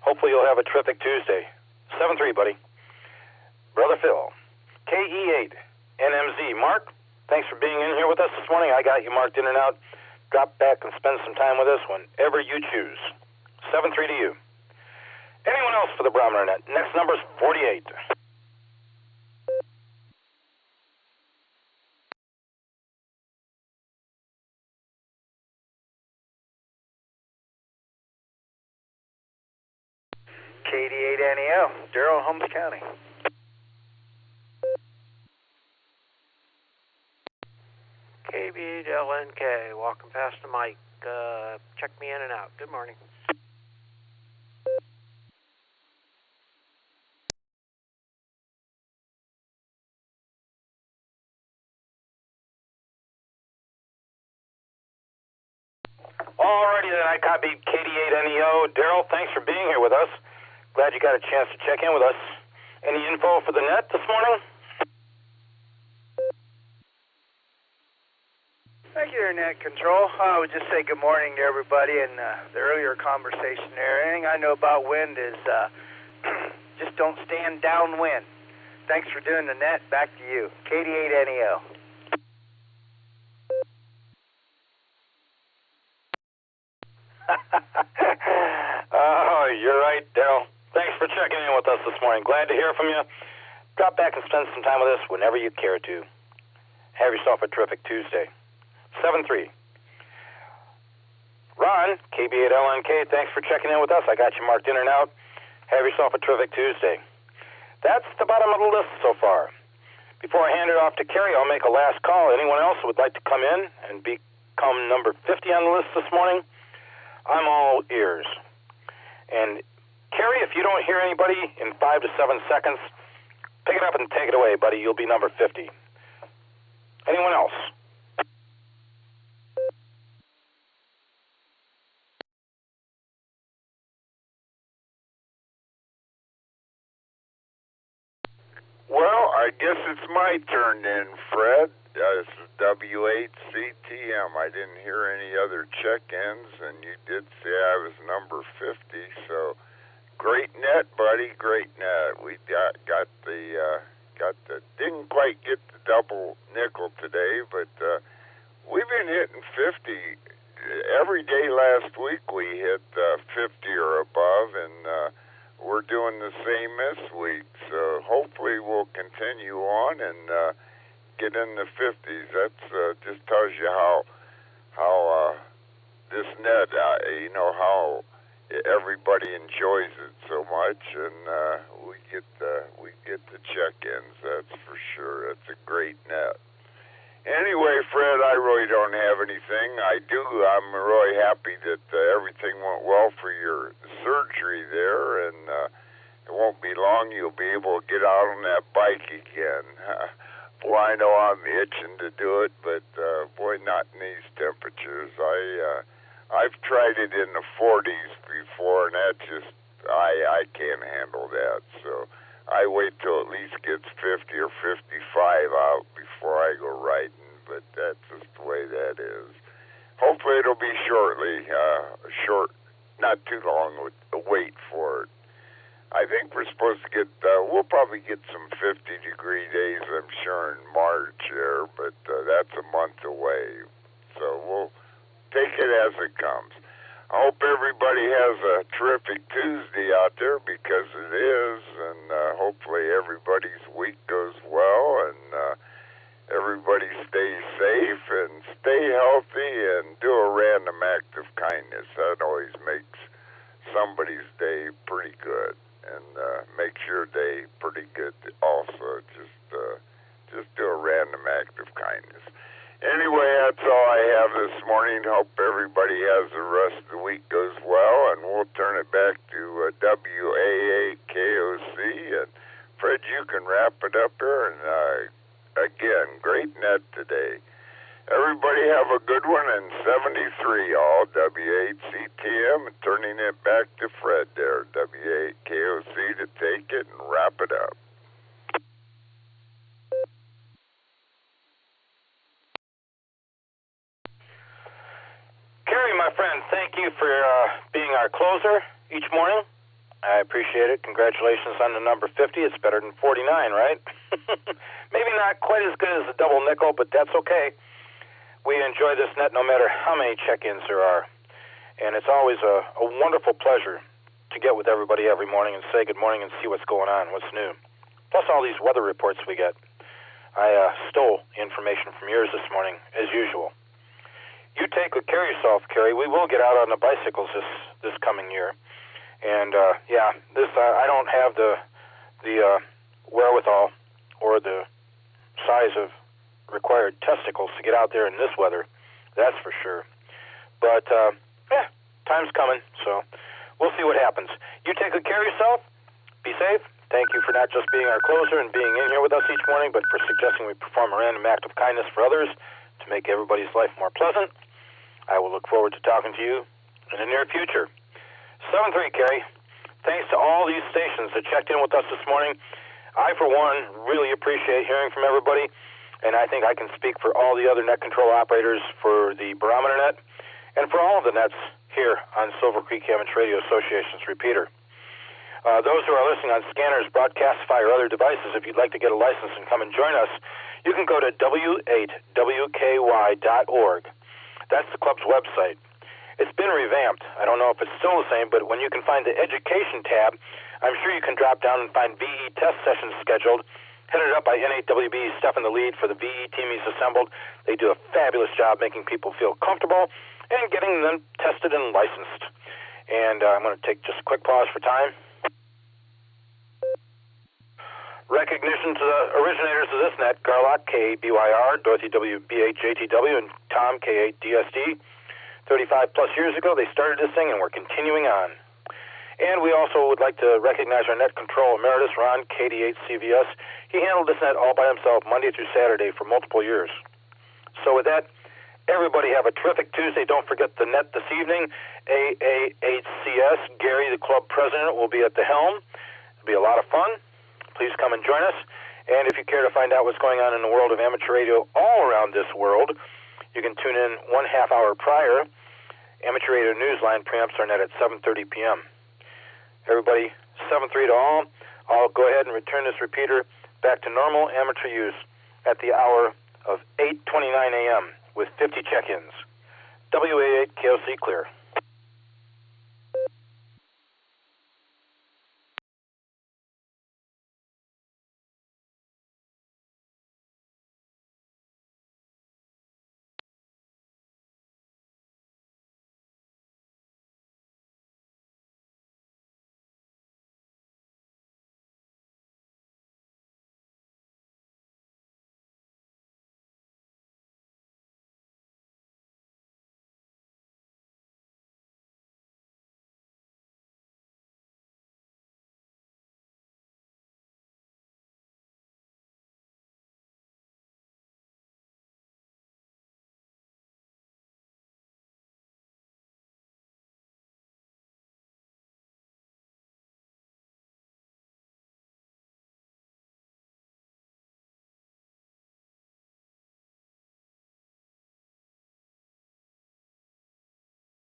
Speaker 4: Hopefully you'll have a terrific Tuesday. 7-3, buddy. Brother Phil. KE8 NMZ. Mark, thanks for being in here with us this morning. I got you marked in and out. Drop back and spend some time with us whenever you choose. 7-3 to you. Anyone else for the Barometer Net? Next number is 48.
Speaker 19: KD8NEO, Darrell, Holmes County.
Speaker 21: KB8LNK, walking past the mic. Check me in and out. Good morning.
Speaker 4: Alrighty then, I copied KD8NEO. Darrell, thanks for being here with us. Glad you got a chance to check in with us. Any info for the net this morning?
Speaker 19: Thank you, there, Net Control. I would just say good morning to everybody in the earlier conversation there. Anything I know about wind is just don't stand downwind. Thanks for doing the net. Back to you. KD8NEO.
Speaker 4: Oh, you're right, Darrell. Thanks for checking in with us this morning. Glad to hear from you. Drop back and spend some time with us whenever you care to. Have yourself a terrific Tuesday. 7-3. Ron, KB8LNK, thanks for checking in with us. I got you marked in and out. Have yourself a terrific Tuesday. That's the bottom of the list so far. Before I hand it off to Kerry, I'll make a last call. Anyone else who would like to come in and become number 50 on the list this morning? I'm all ears. And Kerry, if you don't hear anybody in 5 to 7 seconds, pick it up and take it away, buddy. You'll be number 50. Anyone else?
Speaker 26: Well, I guess it's my turn then, Fred. This is W8CTM. I didn't hear any other check-ins, and you did say I was number 50, so great net, buddy, great net. We got the didn't quite get the double nickel today, but we've been hitting 50. Every day last week we hit 50 or above, and we're doing the same this week. So hopefully we'll continue on and get in the 50s. That's just tells you how this net, how everybody enjoys it so much, and we get the check-ins. That's for sure. It's a great net. Anyway, Fred, I really don't have anything. I'm really happy that everything went well for your surgery there, and it won't be long you'll be able to get out on that bike again. Boy, I know I'm itching to do it, but boy, not in these temperatures. I've tried it in the 40s before, and that just, I can't handle that. So I wait till at least gets 50 or 55 out before I go riding, but that's just the way that is. Hopefully it'll be shortly, not too long to wait for it. I think we're supposed to get, we'll probably get some 50-degree days, I'm sure, in March there, but that's a month away. So we'll take it as it comes. I hope everybody has a terrific Tuesday out there, because it is, and hopefully everybody's week goes well, and everybody stays safe and stay healthy and do a random act of kindness. That always makes somebody's day pretty good, and makes your day pretty good also. Just do a random act of kindness. Anyway, that's all I have this morning. Hope everybody has the rest of the week goes well, and we'll turn it back to WAAKOC. And Fred, you can wrap it up here. And again, great net today. Everybody have a good one, and 73 all W8CTM, and turning it back to Fred there, WAKOC, to take it and wrap it up.
Speaker 4: Kerry, my friend, thank you for being our closer each morning. I appreciate it. Congratulations on the number 50. It's better than 49, right? Maybe not quite as good as the double nickel, but that's okay. We enjoy this net no matter how many check-ins there are. And it's always a wonderful pleasure to get with everybody every morning and say good morning and see what's going on, what's new. Plus all these weather reports we get. I stole information from yours this morning, as usual. You take good care of yourself, Kerry. We will get out on the bicycles this coming year. And, I don't have the wherewithal or the size of required testicles to get out there in this weather. That's for sure. But, time's coming, so we'll see what happens. You take good care of yourself. Be safe. Thank you for not just being our closer and being in here with us each morning, but for suggesting we perform a random act of kindness for others to make everybody's life more pleasant. I will look forward to talking to you in the near future. 7-3, Kerry. Thanks to all these stations that checked in with us this morning. I, for one, really appreciate hearing from everybody, and I think I can speak for all the other net control operators for the Barometer Net and for all of the nets here on Silvercreek Amateur Radio Association's repeater. Those who are listening on scanners, Broadcastify, or other devices, if you'd like to get a license and come and join us, you can go to w8wky.org. That's the club's website. It's been revamped. I don't know if it's still the same, but when you can find the education tab, I'm sure you can drop down and find VE test sessions scheduled, headed up by N8WB Stefan the lead for the VE team he's assembled. They do a fabulous job making people feel comfortable and getting them tested and licensed. And I'm going to take just a quick pause for time. Recognition to the originators of this net, Garlock, K-A-B-Y-R, Dorothy W. B-H-A-T-W, and Tom, K-A-D-S-D. 35-plus years ago, they started this thing, and we're continuing on. And we also would like to recognize our net control emeritus, Ron, KD8CVS. He handled this net all by himself, Monday through Saturday, for multiple years. So with that, everybody have a terrific Tuesday. Don't forget the net this evening. AA8CS, Gary, the club president, will be at the helm. It'll be a lot of fun. Please come and join us. And if you care to find out what's going on in the world of amateur radio all around this world, you can tune in 1/2 hour prior. Amateur Radio Newsline preamps are net at 7:30 p.m. Everybody, 7-3 to all. I'll go ahead and return this repeater back to normal amateur use at the hour of 8:29 a.m. with 50 check-ins. WA8 KOC clear.